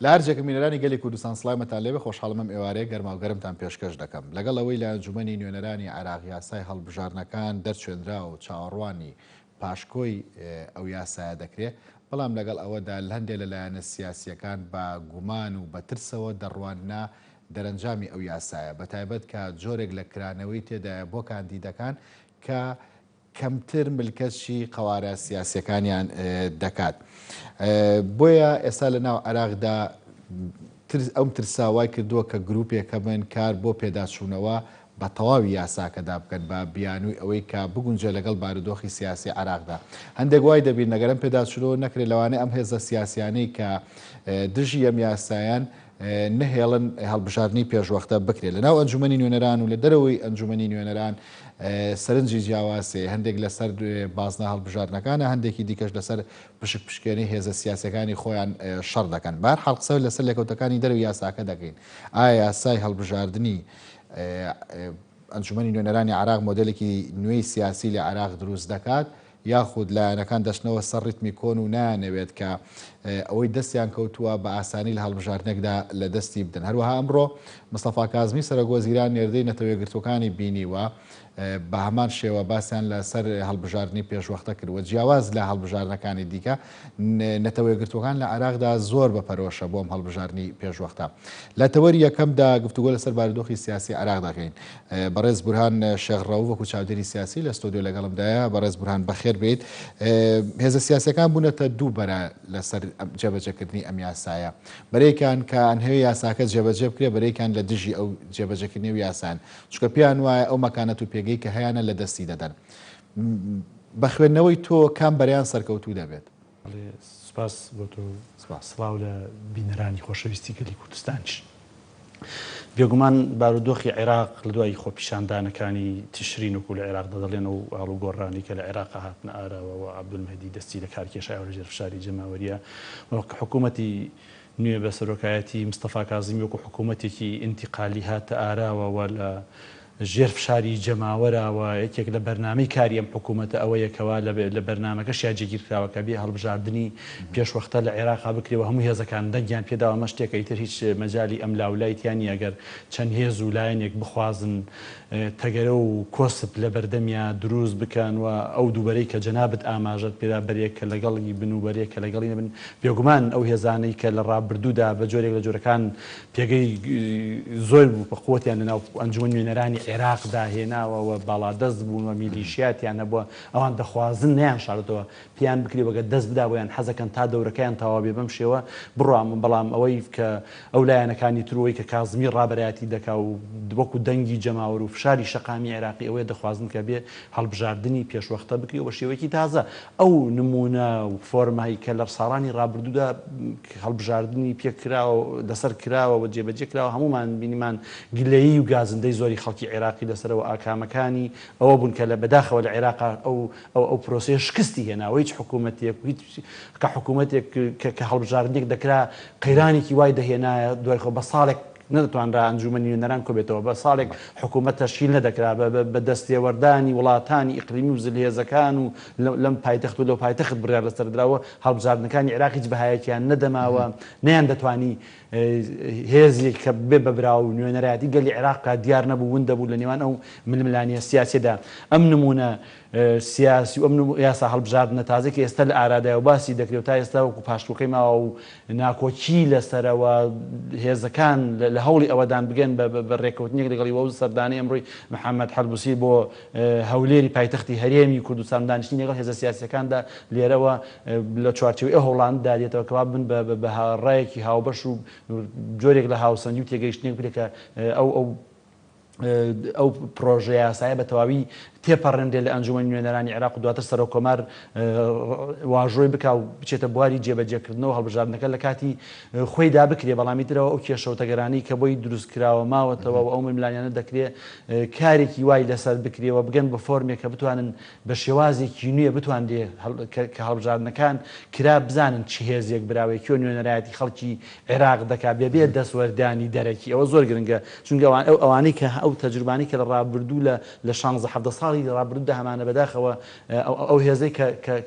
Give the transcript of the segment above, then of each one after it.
لە هەرجێکە مینەرانی گەلی کوردستان سڵامەتان لێبێ خۆشحاڵمەم ئێوارەیە گەرما و گەرمتان پێشکەش دەکەم لەگەڵ ئەوەی لە ئەنجومەنی نوێنەرانی عێراق یاسای هەڵبژارنەکان دەرچێنرا و چاوەڕوانی پاشکۆی ئەو یاسایە دەکرێت بەڵام لەگەڵ ئەوەدا هەندێک لەلایەنە سیاسیەکان بە گومان و بە ترسەوە دەڕواننا دەرەنجامی ئەو یاسایە بەتایبەت کە جۆرێک لە کرانەوەی تێدایە بۆ کاندیدەکان کە کەمتر ملکەتشی قەوارە سیاسیەکانیان دەکات. بۆیە ئێستا لە ناو عێراقدا ئەم ترساوای کردووە کە گروپێکە بن کار بۆ پێداچوونەوە بە تەواوی یاساکەدا بکەن بە بیانووی ئەوەی کە بگونجە لەگەڵ بارودۆخی سیاسی عێراقدا. هەندێک وای دەبین نەگەرم پێداچوونەوە نەکرێت لەوانەیە ئەم هێزە سیاسیانەی کە دژی ئەم یاسایان نهێڵن هەڵبژاردننی پێشوەختە بکرێت لەناو ئەنجومەنی نوێنەران و لە دەرەوەی ئەنجومەنی نوێنەران سەرنجی جیاواسێ هەندێک لەسەر بازنە هەڵبژاردنەکانە هەندێکی دیکەش لەسەر پشکێنەی هێزە سیاسەکانی خۆیان شەڕ دەکەن بار حەڵقسە لەسەر لێکەوتەکانی دەروی یاساکە دەکەین ئایا یاسای هەڵبژاردننی ئەنجومەنی نوێنەرانی عێراق مۆدلێکی نوێی سیاسی لە عێراق دروست دەکات یاخود لایەنەکان دەچنەوە سەر ڕیتمی کۆن و نانەوێت کە ئەوەی دەستیان کەوتووە بە ئاسانی لە هەڵبژاردنێکدا لە دەستی بدەن هەروەها ئەمڕۆ مستەفا کازمی سەرۆکوەزیران نێردەی نەتەوەیەگرتوەکانی بینیوە بە هەمان شێوە باسییان لەسەر هەڵبژاردننی پێشوەختە کردوە جیاواز لە هەڵبژاردنەکانی دیکە نەتەوەیەگرتوەکان لە عێراقدا زۆر بەپەرۆشە بۆم هەڵبژاردننی پێشوەختە لە تەوەری یەکەمدا گفتوگۆ لەسەر بارودۆخی سیاسی عێراق دەکەین بەڕێز بورهان شێخڕەوو وەکو چاودێری سیاسی لە ستۆدیۆ لەگەڵمدایە بەڕێز بورهان بەخێر بێت هێزە سیاسەکان بوونەتە دوو بەرە لەسەر جێبەجێکردنی ئەم یاسایە بەرەیەکان کە ئەنهێوی یاساکە جێبەجێ بکرێ بەرەیەکان لە دژی ئەو جێبەجێکردنی و یاسان چکە پیان وایە ئەو مەکانەت و پێگەی کە هەیەە لە دەستی دەدەن بە خوێندنەوەی تۆ کام بەریان سەرکەوتوو دەبێت سپاس بۆ تۆ سڵاو لە بینەرانی خۆشەویستی گەلی کوردستانش بێگومان بارودۆخی عێراق لە دوای خۆپیشاندانەکانی تشرین وکو لە عێراقدا دەڵێن و هەڵ و گۆڕانی کە لە عێراقا هاتنە ئاراوە و عەبدولمەهدی دەستی لە کارکێشای هەڵبژێرفشاری جەماوەریە حکوومەتی نوێ بە سەرۆکایەتی مستەفا کازمی وەکو حکوومەتێکی ئینتیقالی هاتە ئاراوەوە لە ژێر فشاری جەماوەرەوە یەکێک لە بەرنامەی کاری ئەم حکوومەتە ئەوەیەکەوە لە بەرنامەکەشیا جێگیرکراوەکە بێ هەڵبژاردننی پێشوەختە لە عێراقا بکرێەوە هەموو هێزەکان دەنگیان پێداوە مە شتێکە ئیتر هیچ مەجای ئەم لاولایەتیانی ئەگەر چەند هێز و لایەنێک بخوازن تەگەرە و کۆسب لە بەردەمیان دروست بکەن و ئەو دووبەرەی کە جەنابەت ئاماژەت پێدا بەرێک کە لەگەڵی بن و بەرێک کە لەگەڵی نەبن بێگومان ئەو هێزانەی کە لە ڕابردوودا بە جۆرێک لە جۆرەکان پێگەی زۆر بوو بە قووەتیان لەناو ئەنجومەن نوێنەرانی عێراقدا هێناوەوە باڵادەست بوون و میلیشیاتیان نەبووە ئەوان دەخوازن نیان شاردەوە پێیان بکرێ وەگە دەست بدا بۆیان حەزەکەن تا دەورەکەیان تەواو بێ بەم شێوە بڕام بەڵام ئەوەی کە ئەو لایەنەکانی ترەوەی کە کازمی ڕابەرایەتی دەکا و وەکو دەنگی جەماوەر و فشاری شەقامی عێراقی ئەوەیە دەخوازن کە بێ هەڵبژاردننی پێشوەختە بکرێ بە شێوەیەکی تازە ئەو نمونە و فۆرمایی کە لە ساڵانی ڕابردوودا هەڵبژاردننی پێکراوە لەسەر کراوە و جێبەجێ کراوە هەمومان بینیمان گلەیی و گازندەی زۆری خەڵکی عێراقی لەسەرەوە ئاکامەکانی ئەوە بوون کە لە بەداخەوە لە عێراقا ئەو پرۆسەیە شکستی هێناوە هیچ حکوومەتێک کە حکوومەتێک کە هەڵبژاردنێک دەکرا قەیرانێکی وای دەهێنایە دوای خۆ بە ساڵێک نەدەتوانرا ئەنجومەنی نوێنەران کۆبێتەوە بە ساڵێک حکوومەت تەشکیل نەدەکرا بە دەستێوەردانی وڵاتانی ئیقلیمی و زلهێزەکان و لەم پایتەخت و لەو پایتەخت بڕیار لەسەر درراوە هەڵبژاردنەکانی عێراق هیچ بەهایەتیان نەدەماوە نەیان دەتوانی هێزێک کە بێ بەبرا و نوێنەرایەتی گەلی عێراقا دیار نەبوو ون دەبوو لە نێوان ئەو ململانیە سیاسیدا ئەم نمونە سیاسی و ئەم یاسا هەڵبژاردنە تازێکی ئێستا لە ئارادای و باسی دەکرێت تا ئێستا وەکو پاشتوەکەی ماوە و ناکۆچی لەسەرەوە هێزەکان لە هەوڵی ئەوەدان بگەن بە ڕێکەوتنێک لەگەڵی وەوز سەردانی ئەمڕۆی محەممەد حەلبوسی بۆ هەولێری پایتەختی هەرێمی کوردستان دانیشتنی لەگەڵ هێزە سیاسەکاندا لێرەوە لە چوارچێوەی ئەو هەوڵاندا دێتەوە کەوا بن بە ڕایەکی هاوبەش و جۆرێک لە هاوسەنگی و تێگەیشتنێک بکرێت ئەو پرۆژە یاسایە بە تەواوی تێپەڕێندێ لە ئەنجومەنی نوێنەرانی عێراق و دواتر سەرۆکۆمار واژۆی بکا و بچێتە بواری جێبەجێکردنەوە هەڵبژاردنەکە لە کاتی خۆیدا بکرێ بەڵامی ترەوە ئەو کێشەوتەگەرانی کە بۆی دروستکراوە ماوەتەوە و ئەو ململانیانە دەکرێت کارێکی وای لەسەر بکرێەوە بگەن بە فۆرمێک کە بتوانن بە شێوازێکی نوێ بتواندێ کە هەڵبژاردنەکان کرا بزانن چی هێزێک براوەی کێ نوێنەرایەتی خەڵکی عێراق دەکا بێ دەسوەردانی دەرەکی ئەوە زۆر گرنگە چونکە ئەوانەی کە ئەو تەجروبانی کە لە ڕابردوو لە 16 ساڵی ڕابردوودا هەمانە بەداخەوە ئەو هێزەی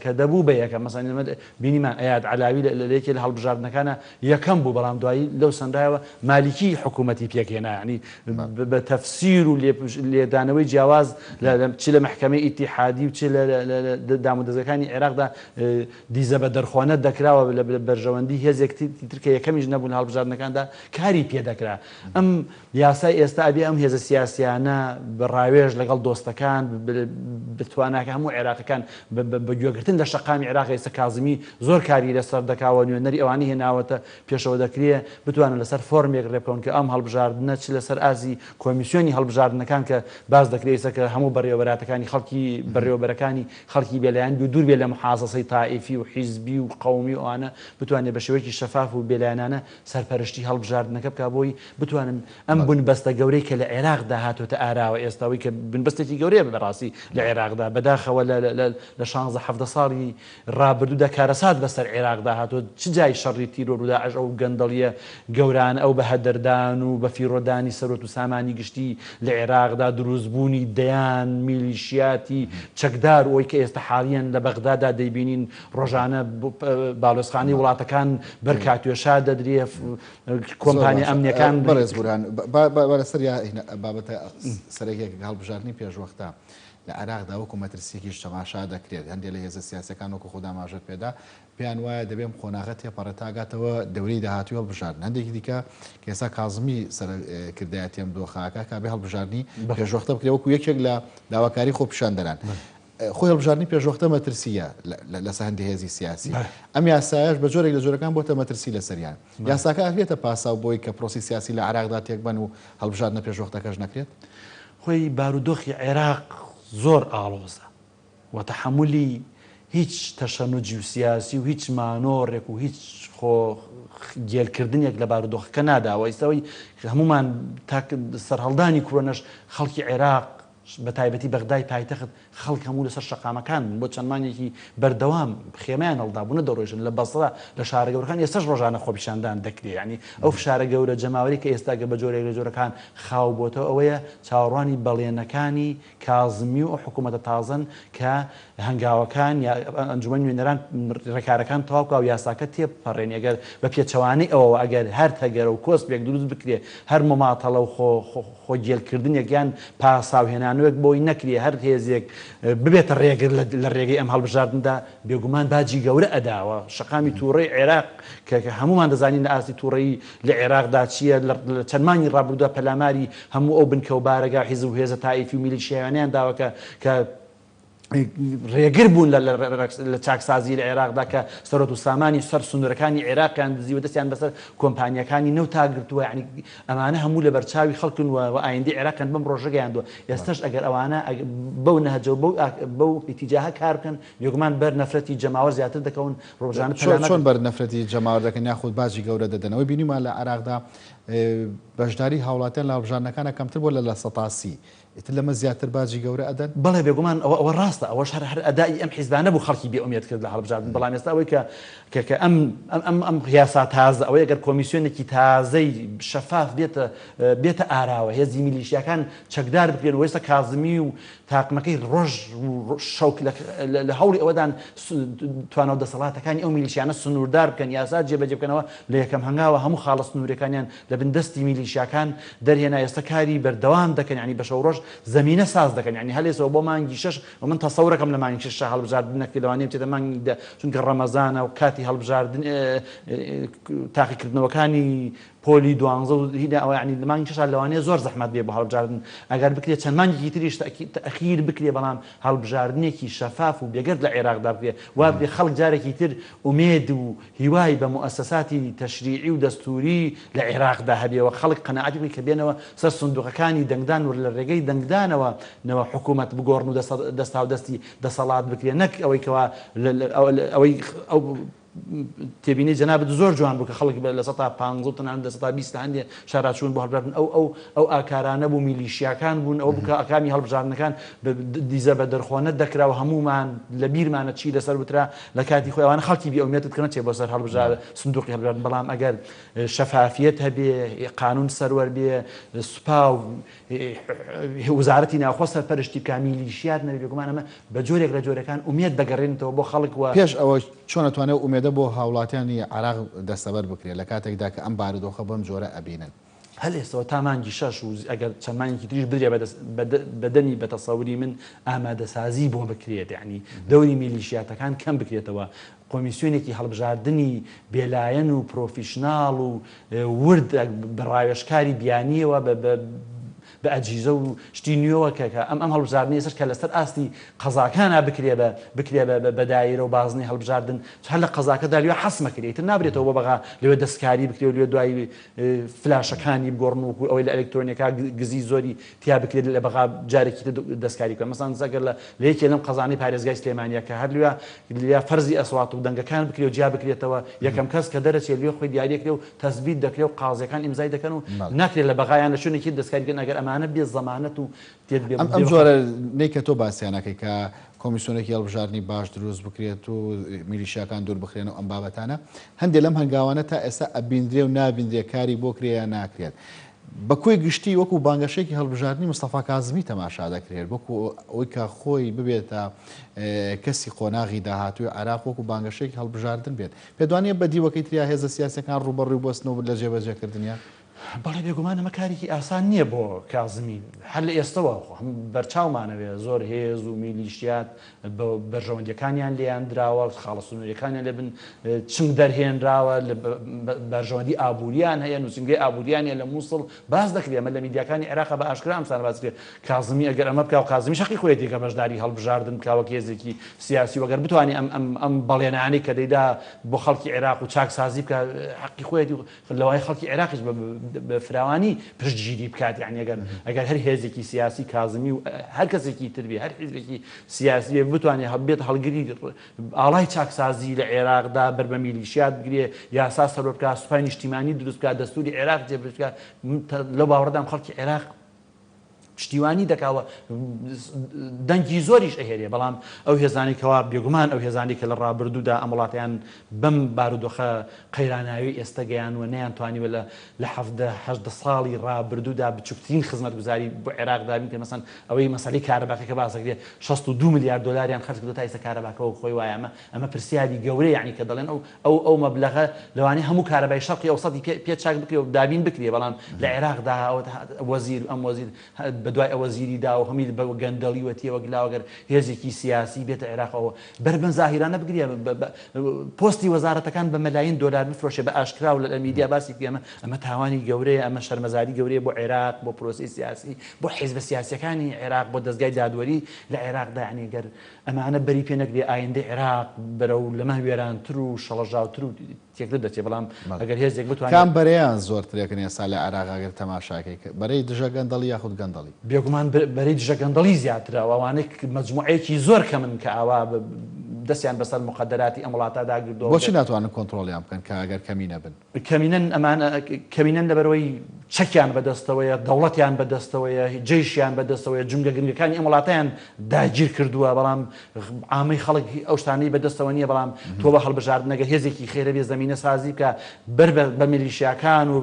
کە دەبوو بە یەکەم مەسەڵەن بینیمان ئەیاد علاوی لە لەیەکی لە هەڵبژاردنەکانە یەکەم بوو بەڵام دوایی لەو سندایەوە مالیکی حکوومەتی پێکهێنا ینی بە تەفسیر و لێدانەوەی جیاواز چ لە محکەمەی ئیتیحادی و چ لە دامودەزەکانی عێراقدا دیزە بە دەرخۆنە دەکراوە لە بەرژەوەندی هێزێکی ترکە یەکەمیش نەبوون هەڵبژاردنەکاندا کاری پێدەکرا ئەم یاسای ئێستا ئەبێ ئەم هێزە سیاسیانە بەڕاوێژ لەگەڵ دۆستەکان بتواناکە هەموو عێراقەکان بەگوێگرتن لە شەقامی عێراق ئێستا کازمی زۆر کاری لەسەر دەکاوە نوێنەری ئەوانی هێناوەتە پێشەوە دەکرێ بتوانن لەسەر فۆرمێک ڕێبکەون کە ئەم هەڵبژاردنە چ لەسەر ئازی کۆمیسیۆنی هەڵبژاردنەکان کە باز دەکرێتە کە هەموو بەڕێوەبەراتەکانی خەڵکی بەڕێوەبەرەکانی خەڵکی بێلایەن دوور بێ لە محاسەسەی تائیفی و حیزبی و قەومی ئەوانە بتوانێت بە شێوەیەکی شەفاف و بێلایەنانە سەرپەرشتی هەڵبژاردنەکە بکە بۆی بتوانن ئەم بنبەستە گەورەی کە لە عێراقدا هاتوۆتە ئاراوە ئێستاوی کە بنبەستێکی گەورەیە بەڕاستی لە عێراقدا بەداخەوە لە 16 ساڵی ڕابردوودا کارەسات بەسەر عێراقدا هاتووە چ جای شەڕی تیرۆر و داعش ئەو گەندەڵیە گەوران ئەو بە هەدەردان و بە فیرۆدانی سەرۆت و سامانی گشتی لە عێراقدا دروستبوونی دەیان میلیشیاتی چەکدار ئەوەی کە ئێستا حاڵیان لە بەغدادا دەیبینین ڕۆژانە باڵۆزخانەی وڵاتەکان بەرکاتوێشا دەدرێ کۆمپانیا ئەمنیەکان بەڕێز بورهان بەسەر بابەتە سەرێکێک هەڵبژاردننی پێشوەختە لە عێراقدا وەکو مەترسیەکیش تەماشا دەکرێت هەندێک لە هێزە سیاسەکان وەکو خۆدا ماژەر پێدا پێیان وایە دەبێم خۆناغە تێپەڕە تاگاتەوە دەورەی داهاتوی هەڵبژاردن هەندێکی دیکە کە ئێستا کازمی سەرکردایەتیم دۆخاکە کابێ هەڵبژاردننی پێشوەختە بکرێت وەکو یەکێک لە داواکاری خۆپیشاندەران خۆی هەڵبژاردننی پێشوەختە مەترسیە لەسەر هەندێک هێزی سیاسی ئەم یاسایش بە جۆرێک لە جۆرەکان بۆتە مەترسی لەسەریان یاساکە ئەبێتە پاسا بۆی کە پرۆسی سیاسی لە عێراقدا تێکبەن و هەڵبژاردنە پێشوەختەکەش نەکرێت خۆی بارودۆخی عێراق زۆر ئاڵۆزە و تەحملی هیچ تەشەنوجی و سیاسی و هیچ مانۆڕێک و هیچ گێلکردنێک لە بارودۆخەکە ناداوە ئێستاوەی هەمومان سەرهەڵدانی کوڕۆنەش خەڵکی عێراق بە تایبەتی بەغدای پایتەخت خەڵک هەموو لەسەر شەقامەکان بۆ چەندمانێکی بەردەوام خێمەیان هەڵدابوونە دەڕۆژن لە بەسڕە لە شارە گەورەکان ئێستاش ڕۆژانە خۆپیشاندان دەکرێت ینی ئەو فشارە گەورە جەماوەری کە ئێستا بە جۆرێک لە جۆرەکان خاو بۆتەوە ئەوەیە چاوەڕوانی بەڵێنەکانی کازمی و حکوومەتە تازن کە هەنگاوەکان یا ئەنجومەن نوێنەران ڕێکارەکان تەواو و یاساکە تێپەڕێن ئەگەر بە پێچەوانەی ئەوە ئەگەر هەر تەگەرە و کۆسپێک دروست بکرێ هەر مەماتەڵە و خۆگێلکردنێک یان پاساوهێنانوێک بۆی نەکرێ هەر هێزێک ببێتە ڕێگر لە ڕێگەی ئەم هەڵبژاردندا بێگومان باجی گەورە ئەداوە شەقامی تووڕەی عێراق کە هەمومان دەزانین لە ئاستی تووڕەیی لە عێراقدا چییە لە چەندمانی ڕابردووە پەلاماری هەموو ئەو بنکە و بارەگا حیزب و هێزە تائیفی و میلیشیاوانیان داوە کە ڕێگر بوون لە چاکسازی لە عێراقدا کە سەرۆت و سامانی سەر سنوورەکانی عێراقیان دزیوە دەستیان بەسەر کۆمپانیەکانی نەو تاگرتووە یعنی ئەمانە هەموو لە بەرچاوی خەڵکن و ئایندی عێراقیان بەم ڕۆژەگەیاندووە ئێستاش ئەگەر ئەوانە بەو نەهەجە بەو ئیتیجاها کار بکەن بێگومان بەر نەفرەتی جەماوە زیاتر دەکەون ڕۆژانە چۆن بەر نەفرەتی جەماوە دەکەن یاخود باجی گەورە دەدەنەوەی بینیمان لە عێراقدا بەشداری هاوڵاتیان لە هەڵبژاردنەکانە کەمتر بۆ لە سەتاسی ئیتر لەمە زیاتر باجی گەورە ئەدەن بەڵێ بێگومان ئەوە ڕاستە ئەوەش هەر ئەدای ئەم حیزبانە بوو خەڵکی بێئومێد کرد لە هەڵبژاردن بەڵام ئێستا ئەوەی کە ئەم یاسا تازە ئەوەی ئەگەر کۆمیسیۆنێکی تازەی شەفاف بێتە ئاراوە هێزی میلیشیاکان چەکدار بکرێن و ئێستا کازمی و تاقمەکەی ڕۆژ شەوک لە هەوڵی ئەوەدان توانە و دەسەڵاتەکانی ئەو میلیشیانە سنووردار بکەن یاسا جێبەجێ بکەنەوە لە یەکەم هەنگاوە هەموو خاڵە سنوورەکانیان لە بندستی میلیشیاکان دەرهێنا ئێستا کاری بەردەوام دەکەن ینی بە شەو ڕۆژ زمینە ساز دەکەن ینی هەلێسەوە بۆ مانگی شەش و من تەسەورەکەم لە مانگی شەش هەڵبژاردنەکە لەوانەیە بچێتە مانگی چونکە ڕەمەزانە و کاتی هەڵبژاردن تاقیکردنەوەکانی پۆلی دوانزە و هیدا ئەوە ینی مانگی شەش لەوانەیە زۆر زەحمەت بێ بۆ هەڵبژاردن ئەگەر بکرێت چەند مانگێکی تریش تەخیر بکرێ بەڵام هەڵبژاردنێکی شەفاف و بێگەرد لە عێراقدا بکرێ وا بێ خەڵک جارێکی تر ئومێد و هیوای بە موسەساتی تەشریعی و دەستوری لە عێراقدا هەبێەوە خەڵک قەناعەتی بکە بێنەوە سەر سندوقەکانی دەنگدان و لە ڕێگەی دەنگدانەوە نەوە حکوومەت بگۆڕن و دەستا و دەستی دەسەڵات بکرێ نەک ئەوەی کەوا ئەوەی ئەو تێبینی جەنابەت زۆر جوان بوو کە خەڵک لە 150 تەنان لە 120 هەندێک شارڕاچوون بۆ هەڵبژاردن ئەو ئاکارانە بوو میلیشیاکان بوون ئەو بکە ئەکامی هەڵبژاردنەکان دیزە بە دەرخۆنە دەکراوە هەمومان لە بیرمانە چی لەسەر وترا لە کاتی خۆی ئەوانە خەڵکی بێئومێتت کردن چێ بۆ سەر هەڵبژار سندوقی هەڵبژاردن بەڵام ئەگەر شەفافیت هەبێ قانون سەروەر بێ سوپا و وزارەتی ناوخۆ سەرپەرشتی بکە میلیشیات نەبێ بێگومان ئەمە بە جۆرێک لە جۆرەکان ئومێد دەگەڕێنێتەوە بۆ خەڵک وە پێش ئەوە چۆن ناتوانێت ئومێدە بۆ هاوڵاتیانی عراق دەستەبەر بکرێت لە کاتێکدا کە ئەم بارودۆخە بەم جۆرە ئەبینن هەل ئێستەوە تا مانگی 6 و ئەگەر چەندمانێکی تریش بدرێ بەدەنی بەتەسەوری من ئامادەسازی بۆ بکرێت یعنی دەوری میلیشیاتەکان کەم بکرێتەوە کۆمیسیۆنێکی هەڵبژاردننی بێلایەن و پرۆفیشناڵ و ورد بەڕاوێژکاری بیانیەوە بە ئەجیزە و شتی نوێەوە کە ئەم هەڵبژاردننی سەر کە لەسەر ئاستی قەزاکانە بکرێ بە دایرە و بازنی هەڵبژاردن هەر لە قەزاکەدا لێ حەسمەکرێتتر نابرێتەوە بۆ بەغا لێوە دەستکاری بکرێت لێ دوای فلاشەکانی بگۆڕن و ئەوەی لە ئەلکترۆنیەکە گزی زۆری تیا بکرێت لە بەغا جارێکی دەستکاری کە مەسان زەگەر لە یەکێ لەم قەزانی پارێزگای سلێمانیە کە هەر لێ فەرزی ئەسوات و دەنگەکان بکرێت و جیا بکرێتەوە یەکەم کەس کە دەرەچێت لێ خۆی دیارەکرێ و تەسبیت دەکرێت و قازەکان ئیمزای دەکەن و ناکرێت لە بەغایان لە شوێنێکی دەستکاریکردن ئەگەر ئەمانە بێ زەمانەت و ئەم جۆرە نیکە تۆ باسییانەکەی کە کۆمیسیۆنێکی هەڵبژاردننی باش دروست بکرێت و میلیشیاکان دوور بخرێن و ئەم بابەتانە هەندێک لەم هەنگاوانە تا ئێستا ئەبیندرێ و نابیندرێ کاری بۆ کرێ ناکرێت بەکوی گشتی وەکو بانگەشێکی هەڵبژاردننی مستەفا کازمی تەماشا دەکرێت وەکو ئەوەی کە خۆی ببێتە کەسی قۆناغی داهاتوی عراق وەکو بانگەشێکی هەڵبژاردن بێت پێدوانیە بەدیوەکەی تریا هێزە سیاسەکان ڕوبەڕووی بۆستنەوە لە جێبەجێکردنیە بەڵێ بێگومان ئەمە کارێکی ئاسان نییە بۆ کازمی هەر لە ئێستەوە بەرچاومانەوێ زۆر هێز و میلیشیات بەرژەوەندەکانیان لێیان دراوە خاڵەسنوورەکانیان لێ بن چنگ دەرهێنراوە لە بەرژەوەندی ئابووریان هەیە نووسنگی ئابووریانە لە مووسڵ باز دەکرێت ئەمە لە میدیاکانی عێراق بە ئاشکرا ئەمسان باسکرێت کازمی ئەگەر ئەمە بکە و کازمی شەقی خۆیەتی کە بەشداری هەڵبژاردن بکاوە کێزێکی سیاسی وەگەر بتوانێت ئەم بەڵێنانەی کە دەیدا بۆ خەڵکی عێراق و چاکسازی بکە حەقی خۆیەتی لەوای خەڵکی عێراقیش بە فراوانی پشتگیری بکات یعنی ئەگەر هەر هێزێکی سیاسی کازمی و هەر کەسێکی تربی هەر حیزبێکی سیاسی بتوانێت هەبێت هەڵگری ئاڵای چاکسازی لە عێراقدا بەر بە میلیشیات بگرێ یاسا سەرۆر بکات سوپای نیشتیمانی دروست بکات دەستوری عێراق جێبەجێ بکات لەو باوەڕدام خەڵکی عێراق پشتیوانی دەکاوە دەنگی زۆریش ئەهێرێ بەڵام ئەو هێزانی کەوا بێگومان ئەو هێزانی کە لە ڕابردوودا ئەم وڵاتیان بەم بارودۆخە قەیراناوی ئێستا گەیانوە نەیانتوانیوە لە 70 ساڵی ڕابردوودا بچووکترین خزمەتگوزاری بۆ عێراقدا بین کە مەسەن ئەوەی مەسەلەی کارەباکە باسەکرێ 62 میلیارد دلار خەرج کردو تا ئێستا کارەباکەوە خۆی وایە ئەمە پرسیاری گەورەی یعنی کە دەڵێن ئەو مەبلەغە لەوانەیە هەموو کارەبای شەرقی ئەوسەدی پێ چاک بکرێ و دابین بکرێ بەڵام لە عێراقدا وەزیر ئەم وەزیر بەدوای ئەوەزیری دا و هەمی بە گەندەڵی وەتیەوە گلاوەگەر هێزێکی سیاسی بێتە عێراقەوە بەربەن زاهیرانە بگرێ پۆستی وەزارەتەکان بە مەلایین دۆلار بفرۆشێ بە ئاشکرا و لە میدیا باسی ئەمە تاوانی گەورەیە ئەمە شەرمەزاری گەورەیە بۆ عێراق بۆ پرۆسی سیاسی بۆ حیزبە سیاسیەکانی عێراق بۆ دەستگای دادوەری لە عێراقدا یعنی گەر ئەمانە بەری پێ نەگرێ ئایندەی عێراق بەرەو لەمە وێرانتر و شەڵەژاوتر و تێکرد دەچێت بەڵام ئەگەر هێزێک بتوانێت کام بەرەیان زۆرترێکن ئێستا لە عێراق ئەگەر تەماشاکەی بەرەی دژە گەندەڵی یاخود گەندەڵی بێگومان بەرەی دژە گەندەڵی زیاترە ئەوانەی مەجموعەیەکی زۆر کەمن کە ئاوا دەستیان بەسەر مقدراتی ئەم وڵاتەدا گردووە بۆچی ناتوانن کۆنتڕۆڵیان بکەن کە ئەگەر کەمینە بن کەمینەن لەبەرەوەی چەکیان بەدەستەوەیە دەوڵەتیان بەدەستەوەیە جێیشیان بەدەستەوەیە جونگە گرنگەکانی ئەم وڵاتیان داگیر کردووە بەڵام عامەی خەڵک ئەو شتانەی بەدەستەوە نییە بەڵام تۆ بە هەڵبژاردنەگە هێزێکی خێرە بێ زەمینە سازی بکە بەر بە میلیشیاکان و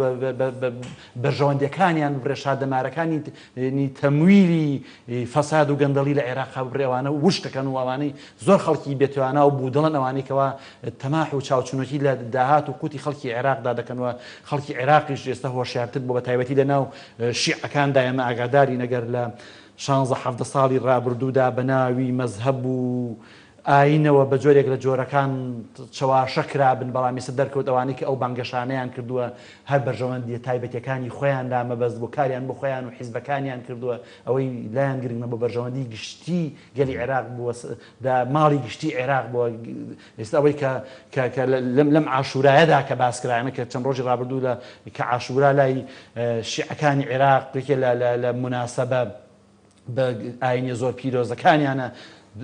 بەرژەوەندەکانیان بڕێشا دەمارەکانی تەمویلی فەساد و گەندەڵی لە عێراق بڕێوانە وشتەکەن و ئەوانەی زۆر خەڵکی بێتوانە و بوودڵن ئەوانەی کەوا تەماح و چاوچونەتی لە داهات و قوتی خەڵکی عێراقدا دەکەنەوە خەڵکی عێراقیش ئێستا هۆشیارتر بۆ بە تایبەتی لە ناو شیعەکاندا ئێمە ئاگاداری نەگەر لە 16 ساڵی ڕابردوودا بە ناوی مەزهەب و ئاینەوە بە جۆرێک لە جۆرەکان چاواشە کرابن بەڵام ئێستا دەرکەوت ئەوانەی کە ئەو بانگەشانەیان کردووە هەر بەرژەوەندی تایبەتیەکانی خۆیان لا مەبەست بۆ کاریان بۆ خۆیان و حیزبەکانیان کردووە ئەوەی لایەن گرنگمە بۆ بەرژەوەندی گشتی گەلی عێراق ماڵی گشتی عێراق بۆ ئێستا ئەوەی کە لەم عاشورایەدا کە باسکرایانە کە چەند ڕۆژی ڕابردوو کە عاشورا لای شیعەکانی عێراق لە مناسەبە بە ئاینی زۆر پیرۆزەکانیانە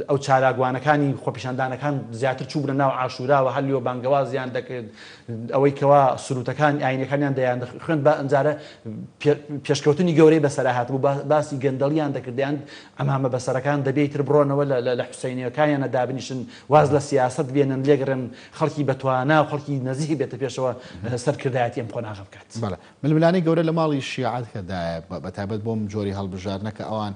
ئەو چالاگوانەکانی خۆپیشاندانەکان زیاتر چوو بنە ناو عاشوراوە هەلیۆ بانگەوازیان دەکرد ئەوەی کەوا سروتەکان ئاینەکانیان دەیان خوێن بە ئەنجارە پێشکەوتنی گەورەی بەسەر هاتبوو باسی گەندەڵیان دەکردیان ئەمامە بەسەرەکان دەبێتتر بڕۆنەوە لە حوسینیەکانیانە دابنیشن واز لە سیاست بێنن لێگرن خەڵکی بەتوانە و خەڵکی نزیکی بێتە پێشەوە سەرکردایەتی ئەم قۆناغە بکات. ململانی گەورە لە ماڵی شیعات کەدایە بەتایبەت بۆم جۆری هەڵبژارنەکە ئەوان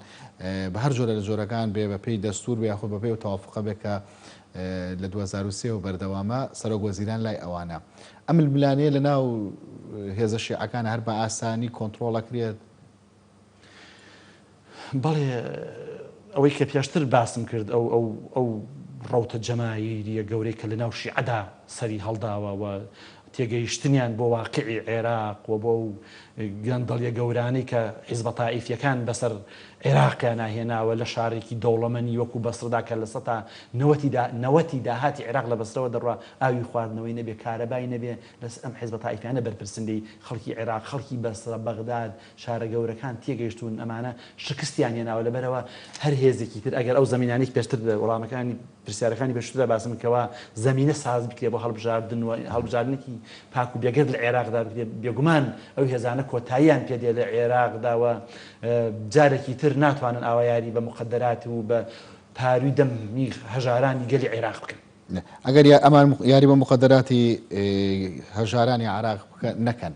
بە هەر جۆرە لە جۆرەکان بێ بە پێی دەستور بێ یاخۆ بەپێی و تەوافقە بێ کە لە 2023 و بەردەوامە سەرۆک وەزیران لای ئەوانە ئەم ململانەیە لە ناو هێزە شیعەکان هەر بە ئاسانی کۆنتڕۆڵەکرێت. بەڵێ ئەوەی کە پێشتر باسم کرد ئەو ڕەوتە جەماهیریە گەورەی کە لە ناو شیعەدا سەری هەڵداوە تێگەیشتنیان بۆ واقعی عێراق و بۆ گەندەڵیە گەورانەی کە حیزبە تائیفیەکان بەسەر عێراقیان ناهێناوە لە شارێکی دەوڵەمەنی وەکو بەسردا کە لە سەتا 90 داهاتی عێراق لە بەسرەوە دەڕوا ئاوی خواردنەوەی نەبێ کارەبای نەبێ لەس ئەم حیزبە تائیفیانە بەرپرسندەی خەڵکی عێراق خەڵکی بەسرە بەغداد شارە گەورەکان تێگەیشتون ئەمانە شکستیان هێناوە لەبەرەوە هەر هێزێکی تر ئەگەر ئەو زمینانەی پێشتر وەڵامەکانی پرسیارەکانی بەشتردا باسم کەوا زمینە ساز بکرێ بۆ هەڵبژاردن و هەڵبژاردنێکی پاک و بێگەر لە عێراقدا بکرێ بێگومان ئەو هێزانە کۆتاییان پێدێ لە عێراقداوە جارێکی تر ناتوانن ئاوایاری بە مخدرات و بە پاروی دەمی هەژارانی گەلی عێراق بکەن. ئەگەر ئەمان یاری بە مخدراتی هەژارانی عێراق نەکەن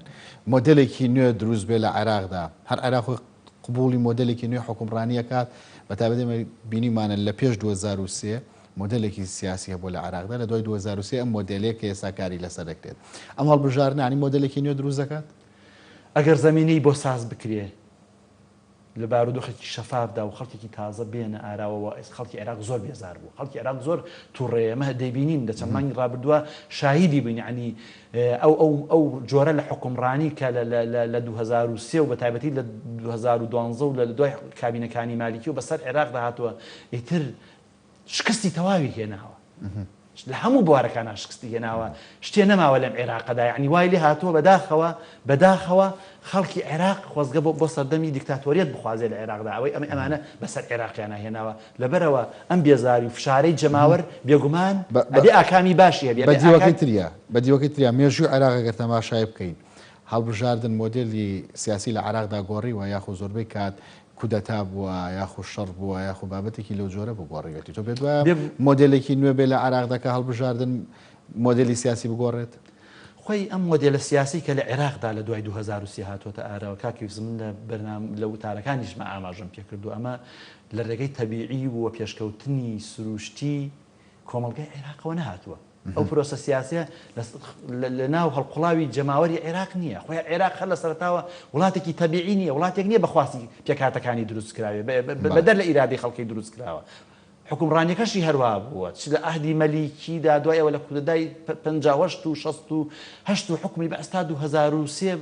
مۆدلێکی نوێ دروست بێ لە عێراقدا هەر عێراق قبولی مۆدلێکی نوێ حکومڕانیە کات بەتابەت بینیمانە لە پێش 2023 مۆدلێکی سیاسی بۆ لە عێراقدا لە دوای 2023 ئەم مۆدلێک کە ئێساکاری لەسەر دەکرێت ئەم هەڵبژاردنانی مۆدلێکی نوێ دروست دەکات. ئەگەر زمینەی بۆ ساز بکرێ لە بارودۆخێکی شەفافدا و خەڵکێکی تازە بێنە ئاراوەوە خەڵکی عێراق زۆر بێزار بوو خەڵکی عێراق زۆر تووڕێمە دەیبینین لە چەند مانگی ڕابردووە شاهیدی بووین عنی ئەو جۆرە لە حکومڕانی کە لە 2023 و بە تایبەتی لە 2012 و لە دوای کابینەکانی مالیکی و بەسەر عێراق داهاتوە ئیتر شکستی تەواوی هێناوە لە هەموو بوارەکانە شکستی هێناوە شتێ نەماوە لەم عێراقەدا یعنی وای لێ هاتووە بەداخەوە خەڵکی عێراق خۆزگە بۆ سەردەمی دیکتاتۆریەت بخوازێ لە عێراقدا ئەوەی ئەمانە بەسەر عێراقیان هێناوە لەبەرەوە ئەم بێزاری و فشارەی جەماوەر بێگومان ئەبێ ئاکامی باشی هەبێ بەدیوەکەی تریا مێژووی عێراقەگەر تەماشای بکەین هەڵبژاردن مۆدلی سیاسی لە عێراقدا گۆڕیوە یاخو زۆربەی کات کودەتا بووە یاخو شەڕ بووە یاخو بابەتێکی لەو جۆرە بگۆڕیوێتی تۆ بێت وایە مۆدلێکی نوێ بێ لە عێراقدا کە هەڵبژاردن مۆدلی سیاسی بگۆڕێت. خۆی ئەم مۆدلە سیاسی کە لە عێراقدا لە دوای 2023 هاتوۆتە ئارەوە کاکیوزم لە وتارەکانیشمە ئاماژەم پێ کردو ئەمە لە ڕێگەی تەبیعی و پێشکەوتنی سروشتی کۆمەڵگەی عێراقەوە نەهاتووە. ئەو پرۆسە سیاسیە لە ناو هەڵقوڵاوی جەماوەری عێراق نییە خۆی عێراق هەر لە سەرتاوە وڵاتێکی تەبیعی نییە وڵاتێک نییە بەخواستی پێکاتەکانی دروست کراوێ بەدەر لە ئیرادی خەڵکی دروست کراوە. حکومڕانیەکەشی هەروە بووە چ لە ئەهدی مەلیکیدا دوای ئەوە لە کودەدای 58 و 68 و حکمی بە ئەستا 2023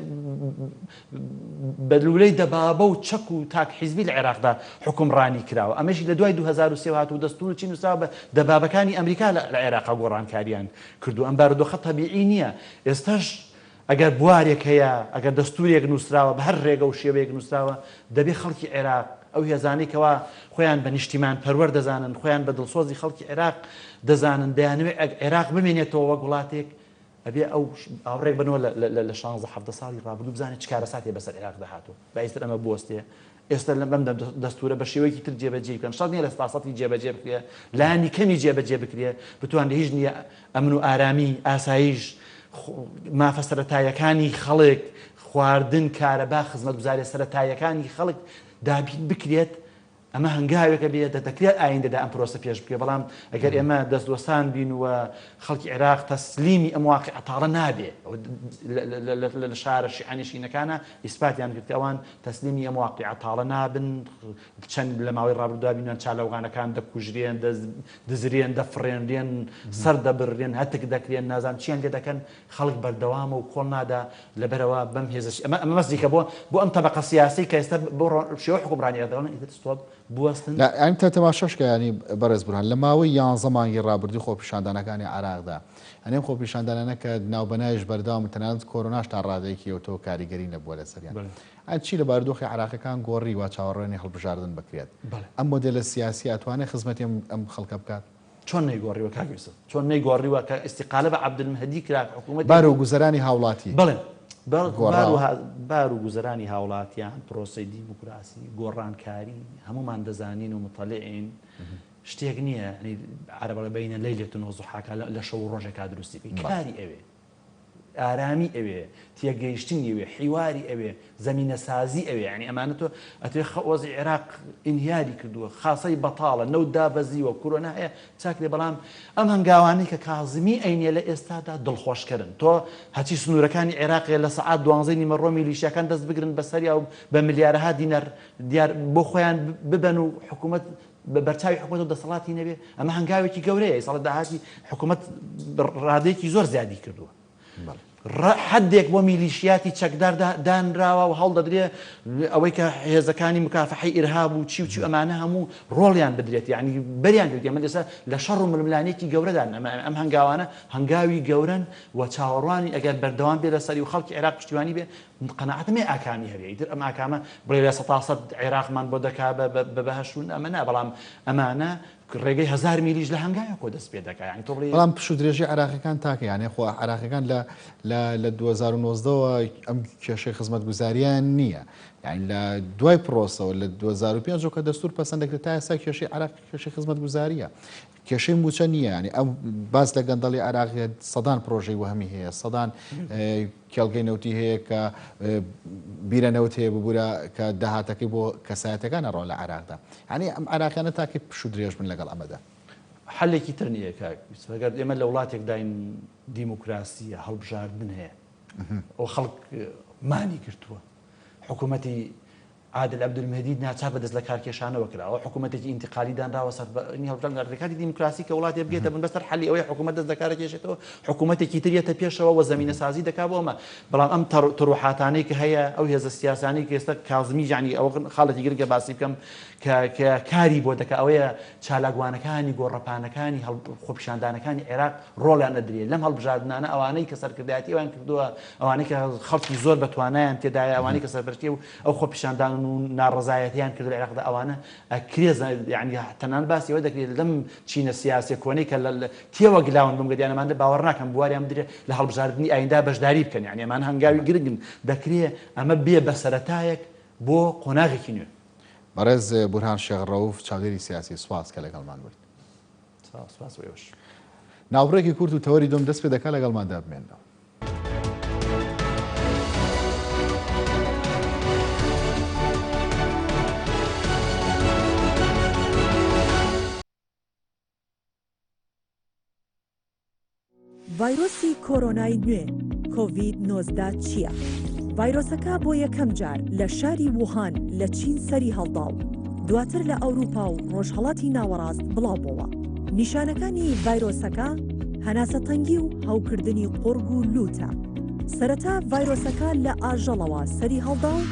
بەلولەی دەبابە و چەک و تاک حیزبی لە عێراقدا حکومڕانی کراوە ئەمەشی لە دوای 2023 هاتوو دەستور چی نووسراوە بە دەبابەکانی ئەمریکا لە عێراقا گۆڕانکاریان کردو ئەم بارودۆخە تەبیعی نییە ئێستاش ئەگەر بوارێک هەیە ئەگەر دەستورێک نووسراوە بە هەر ڕێگە و شێوەیەک نووسراوە دەبێ خەڵکی عێراق ئەو هێزانەی کەوا خۆیان بە نیشتیمان پەروەەر دەزانن خۆیان بە دڵسۆزی خەڵکی عێراق دەزانن دەیانوێت عێراق بمێنێتەوە وەک وڵاتێک ئەبێ ئەو ئاوڕێک بنەوە لە 16 ساڵی ڕابردوو بزانێت چ کارە ساتێ بەسەر عێراق داهاتوە بەئیستر ئەمە بوەستێ ئێستا بەم دەستورە بە شێوەیەکی تر جێبەجێ بکەن شەڕ نییە لە سپاسەتی جێبەجێ بکرێ لایانی کەمی جێبەجێ بکرێ بتوان لە هیچ نییە ئەمن و ئارامی ئاسایش مافە سەرەتایەکانی خەڵک خواردن کارەبا خزمەتگوزاریە سەرەتایەکانی خەڵک دابین بکرێت ئەمە هەنگاوێکە بێت دەکرێت ئایندەدا ئەم پرۆسە پێش بکرێت بەڵام ئەگەر ئێمە دەستدۆستان بین و خەڵکی عێراق تەسلیمی ئەم واقع ئەتاڵە نابێ لە شارە شیعانیشینەکانە ئیسپاتیان کرد ئەوان تەسلیمی ئەم واقع ئەتاڵە نابن چەند لە ماوەی ڕابردووا بینن چالاوغانەکان دەکوژرێن دەزرێن دەفڕێنرێن سەر دەبڕێن هەتک دەکرێن نازان چیان لێ دەکەن خەڵک بەردەوامە و کۆڵ نادا لەبەرەوە بەم هێزش ئەمە مەسجدێکە بۆ ئەم تەبەقە سیاسی کە ئێستا بۆ شێوە حکومڕانی ئەدەڵن ئیتر ستۆپ بوەستن ئەم تەماشەشکە ینی بەڕێز بوون لە ماوەی 11 مانگی ڕابردوو خۆپیشاندانەکانی عراقدا ئەنێم خۆپیشاندانانە کە ناوبەنایش بەرداوام تەنانەت کۆرۆناش تا ڕادەیەکیەوە کاریگەری نەبووە لەسەریان ئەن چی لە بارودۆخی عراقەکان گۆڕی وا چاوەڕێنی هەڵبژاردن بکرێت ئەم مۆدێلە سیاسی ئەتوانێت خزمەتی ئەم خەڵکە بکات چۆن نەیگۆڕیوە کاگوێسە چۆن نەیگۆڕیوە کە ئیستیقالە بە عەبدولمەهدی کرا حکوومەت بار و گوزەرانی هاوڵاتی بڵێن بار و گوزەرانی هاوڵاتیان پرۆسەی دیموکراسی گۆڕانکاری هەمومان دەزانین و مطلعین شتێک نییە عەرەبە بینە لەیلەتون وەزوحاکە لە شەو ڕۆژێکا دروستی بکەی کاری ئەوێ ئارامی ئەوێ تێگەیشتنی ئەوێ حیواری ئەوێ زەمینە سازی ئەوێ ینی ئەمانە تۆ ئەتوێ وەزی عێراق ئینهیاری کردووە خاسەی بەتاڵە نەوت دابەزیوە کۆرۆنا هەیە چاک لێ بەڵام ئەم هەنگاوانەی کە کازمی ئەینێ لە ئێستادا دڵخۆشکردن تۆ هەچی سنوورەکانی عێراقی لە سەعات 12 نیمەڕۆ میلیشیەکان دەست بگرن بەسەریا و بە ملیارەها دینەر دیار بۆ خۆیان ببەن و حکوومەت بەرچاوی حکوومەت و دەسەڵاتی نەبێ ئەمە هەنگاوێکی گەورەیە ساڵە داهاتی حکوومەت ڕادەیەکی زۆر زیادی کردووە حدێک بۆ میلیشیاتی چەکدار دانراوە و هەڵ دەدرێ ئەوەی کە هێزەکانی مکافحەی ئیرهاب و چی و چی ئەمانە هەموو ڕۆڵیان بدرێت یعنی بەریان دێت ئەمە لەسەر لە شەڕ و ململانێکی گەورەدان ئەم هەنگاوانە هەنگاوی گەورن و چاوەڕوانی ئەگەر بەردەوام بێ لەسەری و خەڵکی عێراق پشتیوانی بێ قەناعەتمێ ئاکامی هەبێ ئیتر ئەم ئاکامە بڵێ لە 100% عێراقمان بۆ دەکا بە بەهەشتون ئەمە نا بەڵام ئەمانە ڕێگەی 1000 میلیش لە هەنگاوە کۆ دەست پێ دەکات یعنی تۆ بەڵام پشت و درێژی عراقیەکان تاکە یانێ خۆ عراقیەکان لە 2009 ئەم کێشەی خزمەتگوزاریان نییە یعنی لە دوای پرۆسەوە لە 2005 کە دەستور پەسەند دەکرێت تا ئێستا کێشەی عراق کێشەی خزمەتگوزاریە کێشەی موچە نییە ینی ئەم باز لە گەندەڵی عراقی سەدان پرۆژەی وهەمی هەیە سەدان کێڵگەی نەوتی هەیە کە بیرە نەوت هەیە ببوورە کە داهاتەکەی بۆ کەسایەتەکانە ڕۆ لە عراقدا ینی ئەم عراقیانە تاکە پش و درێژ بن لەگەڵ ئەمەدا حلێکی تر نییە کاگەر ئێمە لە وڵاتێک داین دیموکراسیە هەڵبژاردن هەیە ئەو خەڵک مانی کردووە حکوومەتی عادل عەبدولمەهدی ناچار بەدەست لە کارکێشانەوە کراوە حکوومەتێکی ئینتقالی دانراوە سەر هەڵبژاردنەکانی دیموکراسی کە وڵاتی بگێتە بن بەسەر حەلی ئەوەی حکوومەت دەست دەکارەکێشێتەوە حکوومەتێکی تریەتە پێشەوە و زەمینە سازی دەکا بۆ ئەمە بەڵام ئەم تڕوحاتانەی کە هەیە ئەو هێزە سیاسانی کە ئێستا کازمی یعنی ئەو خاڵەتی گرنگە باسی بکەم کە کاری بۆ دەکا ئەوەیە چالاکوانەکانی گۆڕەپانەکانی خۆپیشاندانەکانی عێراق ڕۆڵیان نەدرێت لەم هەڵبژاردنانە ئەوانەی کە سەرکردایەتی ئەوان کردووە ئەوانەی کە خەڵکی زۆر بەتوانایان تێدایە ئەوانەی کە سەرپەرشتی و ئەو خۆپیشاندان و ناڕزایەتیان کرد لە عێراقدا ئەوانە ئەکرێز یعنی تەنان باسی ئەوە دەکرێت لەم چینە سیاسی کۆنەی کە تێوە گلاون بم گەدیانەمانە باوەڕ ناکەم بواریان بدرێت لە هەڵبژاردننی ئایندا بەشداری بکەن یعنی ئەمان هەنگاوی گرنگن دەکرێت ئەمە بێ بە سەرەتایەک بۆ قۆناغێکی نوێ بەڕێز بورهان شێخڕەوف چاودێری سیاسی سواز کە لەگەڵمان بوویت ناوڕێکی کورد و تەوەری دۆم دەست پێ دەکات لەگەڵماندا بمێنەوە ڤایرۆسی کۆرۆنای نوێ کۆڤید-19 چییە؟ ڤایرۆسەکە بۆ یەکەم جار لە شاری ووهان لە چین سەری هەڵدا و دواتر لە ئەوروپا و ڕۆژهەڵاتی ناوەڕاست بڵاوبەوە. نیشانەکانی ڤایرۆسەکە هەناسەتەنگی و هەوکردنی قورگ و لوتە. سەرەتا ڤایرۆسەکە لە ئاژەڵەوە سەری هەڵدا و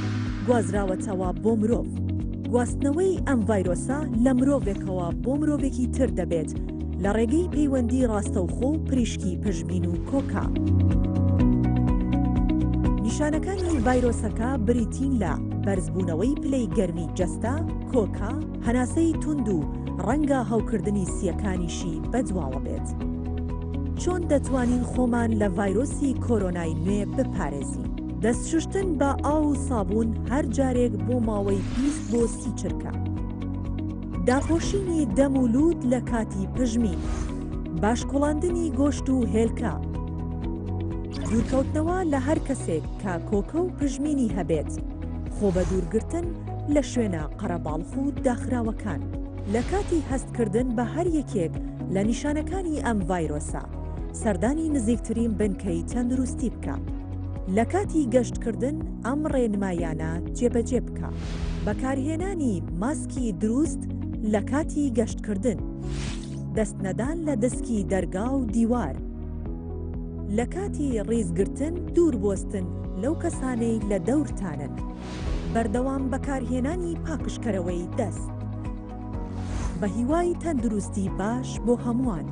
گوازراوەتەوە بۆ مرۆڤ. گواستنەوەی ئەم ڤایرۆسە لە مرۆڤێکەوە بۆ مرۆڤێکی تر دەبێت لە ڕێگەی پەیوەندی ڕاستەوخۆ و پریشکی پژمین و کۆکا. نیشانەکانی ڤایرۆسەکە بریتین لە بەرزبوونەوەی پلەی گەرمی جەستە، کۆکا، هەناسەی توند و ڕەنگە هەوکردنی سیەکانیشی بەدواوە بێت. چۆن دەتوانین خۆمان لە ڤایرۆسی کۆرۆنای نوێ بپارێزین؟ دەستشوشتن بە ئاو و سابوون هەر جارێک بۆ ماوەی 20 بۆ 30 چرکە. داپۆشینی دەم و لووت لە کاتی پژمین، باشکۆڵاندنی گۆشت و هێلکە، دوورکەوتنەوە لە هەر کەسێک کە کۆکە و پژمینی هەبێت، خۆ بە دوورگرتن لە شوێنە قەرەباڵخ و داخراوەکان. لە کاتی هەستکردن بە هەر یەکێک لە نیشانەکانی ئەم ڤایرۆسە، سەردانی نزیکترین بنکەی تەندروستی بکە. لە کاتی گەشتکردن ئەم ڕێنمایانە جێبەجێ بکە. بەکارهێنانی ماسکی دروست لە کاتی گەشتکردن، دەست نەدان لە دەسکی دەرگا و دیوار. لە کاتی ڕیزگرتن دوور بۆستن لەو کەسانەی لە دەورتانن. بەردەوام بەکارهێنانی پاکشکەرەوەی دەست. بە هیوای تەندروستی باش بۆ هەمووان.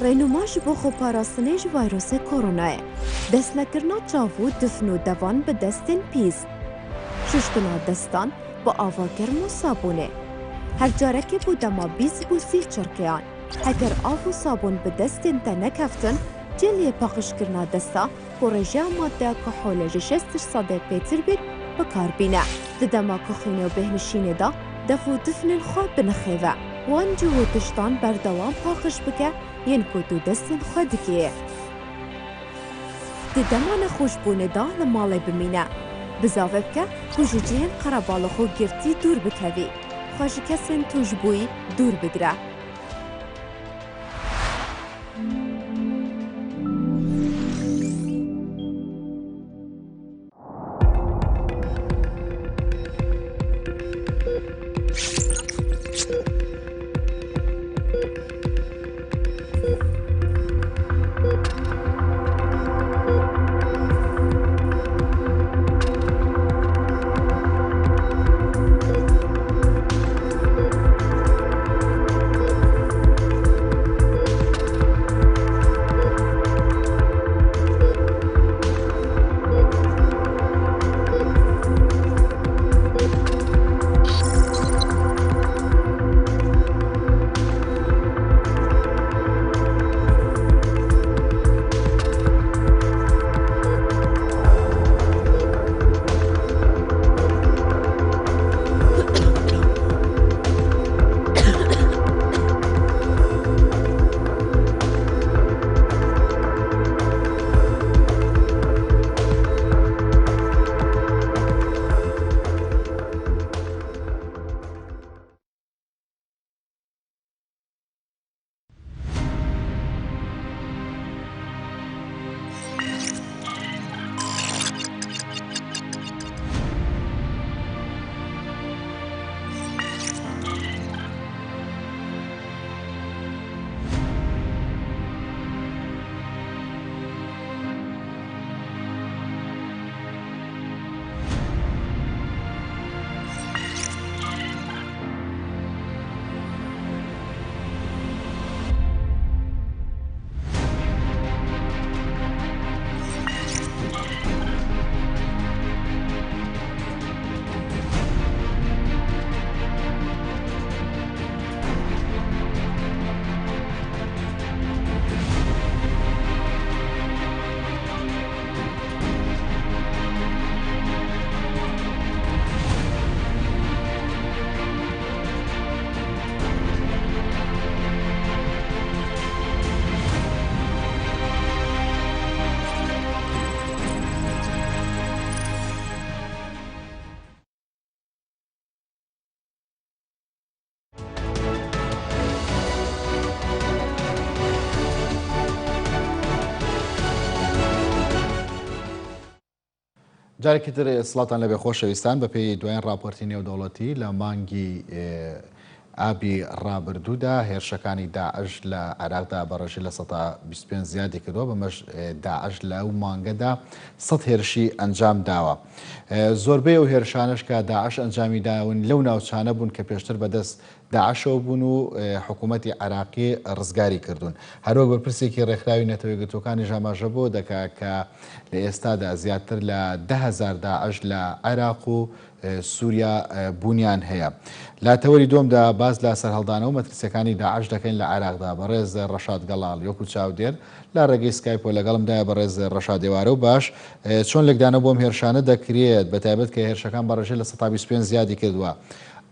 ڕێنماش بۆ خۆپاراستنەی ji ڤایرۆسê کۆرۆنایە دەستنەکردنا چاو û difin û devan bi destên pîs şuştina destan bi ava germ û sabûnê her carekê bû dema 20 û 30 çirkeyan heger av û sabûn bi destên te nekeftin cêliyê paqijkirina desta ku rêjeya maddeya kuholê ji 60% pêtir bît bikarbîne di dema kuxînê û bêhnişînê de def û difnên xwe binixêve wan cih û tiştan berdewam paqij bike yên ku tu destên xwe dikê. Di dema nexweşbûnê de li malê bimîne. Bizave bike ku ji cihên qerebalixê û girtî dûr bikevî. Xwe ji kesên tûjbûyî dûr bigire. جارێکی تر سڵاتان لەبێ خۆشەویستان بە پێی دوایین راپۆرتی نێودەوڵەتی لە مانگی ئابی ڕابردوودا هێرشەکانی داعش لە عێراقدا بەڕێژی لە 125 زیادی کردووە بەمەش داعش لەو مانگەدا 100 هێرشی ئەنجام داوە. زۆربەی ئەو هێرشانش کە داعش ئەنجامی داون لەو ناوچانە بوون کە پێشتر بەدەست داعشەوە بوون و حکوومەتی عێراقی ڕزگاری کردوون. هەروەک بەرپرسێکی ڕێکخراوی نەتەوەی گرتوەکانی ژاماژە بۆ دەکات کە لە ئێستادا زیاتر لە 10,000 داعش لە عێراق و سووریا بوونیان هەیە. لە تەوەری دووەمدا باز لە سەرهەڵدانە و مەترسیەکانی داعش دەکەین لە عێراقدا بەڕێز ڕەشاد گەڵاڵ یەکو چاودێر لە ڕێگەی سکایپ و لەگەڵمدایە بەڕێز ڕەشاد ئێوارە و باش چۆن لەگدانە بۆم هێرشانە دەکرێت بەتایبەت کە هێرشەکان بەڕێژی لە 125 زیادی کردووە.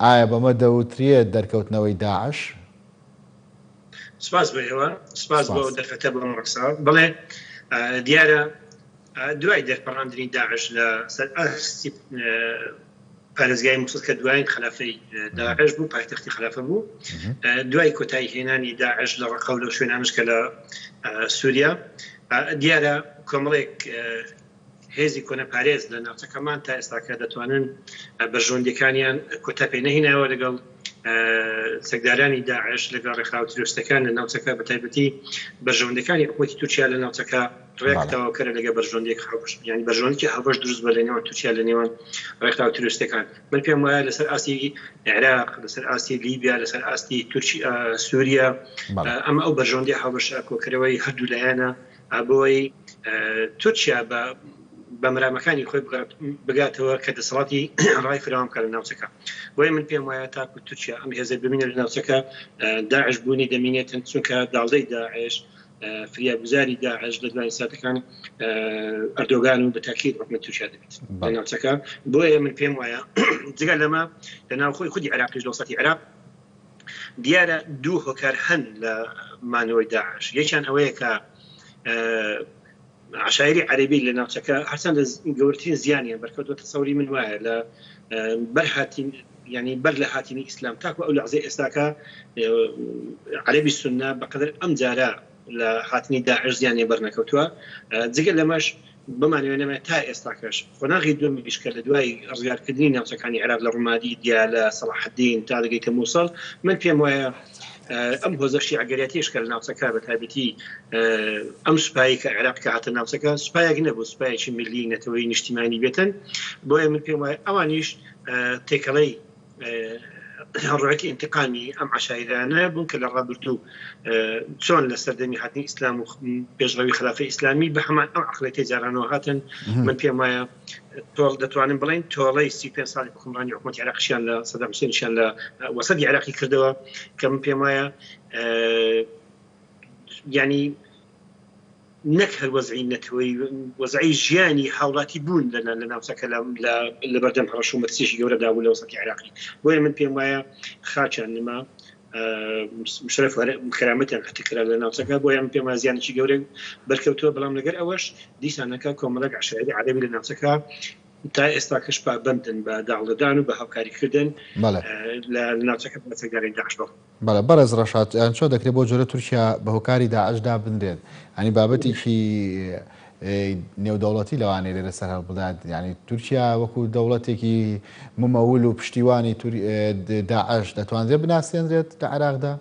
ئایا بەمە دەوترێت دەرکەوتنەوەی داعش؟ سپاس بۆ ئێوە، سپاس بۆ دەرفەتە بۆم ڕەقسا. بڵێ دیارە دوای دەرپەڕاندنی داعش لە سەر ئاستی پارێزگای موسڵ کە دوایین خلافەی داعش بوو، پایتەختی خلافە بوو، دوای کۆتایی هێنانی داعش لە ڕقە و لەو شوێنانش کە لە سووریا، دیارە کۆمەڵێک هێزی کۆنەپارێز لە ناوچەکەمان تا ئێستاکە دەتوانن بەرژەوەندەکانیان کۆتا پێ نەهێناوە لەگەڵ سەگدارانی داعش لەگەڵ ڕێکخراو ترۆریستەکان لە ناوچەکە بەتایبەتی بەرژەوەندەکانی حکومەتی تورکیا لە ناوچەکە ڕێکتەوەکەرە لەگە بەرژەوەندێک ینی بەرژەوەندێکی هەڵبەش دروست بە لە نێوان تورکیا لە نێوان ڕێکخراو ترۆریستەکان. من پێم وایە لەسەر ئاستی عێراق، لەسەر ئاستی لیبیا، لەسەر ئاستی سووریا ئەمە ئەو بەرژەوەندی هەڵبەش کۆکەرەوەی هەردوو لایەنە بۆی تورکیا بە مەرامەکانی خۆی بگاتەوە کە دەسەڵاتی ڕای فراوام کە لە ناوچەکە. بۆیە من پێم وایە تاکو تورکیا ئەم هێزە ببینێت لە ناوچەکە داعش بوونی دەمینێتن، چونکە داڵدەی داعش فریاگوزاری داعش لە دوای ساتەکان ئەردۆگان و بەتاکید حکومەت تورکیا دەبێت لە ناوچەکە. بۆیە من پێم وایە جگە لەمە لە ناو خۆی خودی عێراقیش لە وڵاتی عێراق دیارە دوو هۆکار هەن لە مانەوەی داعش. یەکیان ئەوەیە کە عشایری عەرەبی لە ناوچەکە هەرچەندە گەورەترین زیانیان بەرکەوتوە تەسەوری من وایە لە بەرهاتین ینی بەر لە هاتینی ئیسلام تاکو ئەو لەحزەی ئێستاکە عەرەبی سوننا بەقەدر ئەم جارە لە هاتنی داعش زیانی بەرنەکەوتووە. جگە لەمەش بمانوێنەمە تا ئێستاکەش خۆناغی دومیش کە لە دوای ڕزگارکردنی ناوچەکانی عێراق لە ڕوومادی دیا لە سەلاحەدین تا دەگەیتە مووسڵ، من پێم وایە ئەم هۆزەشی ئەگەریاتیش کە لە ناوچەکە بەتایبەتی ئەم سوپایی کە عێراق کە هاتە ناوچەکە سوپایەک نەبوو، سوپایەکی میلی نەتەوەی نیشتیمانی بێتن. بۆیە من پێم وایە ئەوانیش تێکەڵەی ڕۆیەکی ئینتقامی ئەم عشایرانە بوون کە لە ڕابردوو چۆن لە سەردەمی هاتنی ئیسلام و پێشڕەوی خلافەی ئیسلامی بە هەمان ئەم عەقڵەتی جارانەوە هاتن. من پێم وایە تۆڵ دەتوانین بڵین تۆڵەی 35 ساڵی حکومڕانی حکومەتی عێراقیشیان لە سەدام حوسێنیشیان لە وەسەدی عێراقی کردەوە کە من پێم وایە ینی نەک هەر وەزعی نەتەوەی وەزعی ژیانی هاوڵاتی بوون لە ناوچەکە لە بەردەم هەڕەش و مەترسیێکی گەورەدا بوو لە وەسەتی عێراقی. بۆیە من پێم وایە خاچیان نما شرف کەرامەتیان حتەکرا لە ناوچەکە. بۆیە من پێم وایە زیانێکی گەورەی بەرکەوتووە. بەڵام لەگەر ئەوەش دیسانەکە کۆمەڵێک عشایری عەرەبی لە ناوچەکە تا ئێستاکەش پابەندن بە داڵدەدان و بە هاوکاریکردن لە ناوچەکە بە سەگداری داعش. بەڵێ بەڕێز ڕەشاد چۆن دەکرێت بۆ جۆرە تورکیا بە هۆکاری داعشدا بندرێت؟ ئەنی بابەتێکی نێودەوڵەتی لەوانەیە لێرە سەر هەڵبدات، ینی تورکیا وەکو دەوڵەتێکی ممەول و پشتیوانی داعش دەتوانرێت بناسێنرێت لە عێراقدا؟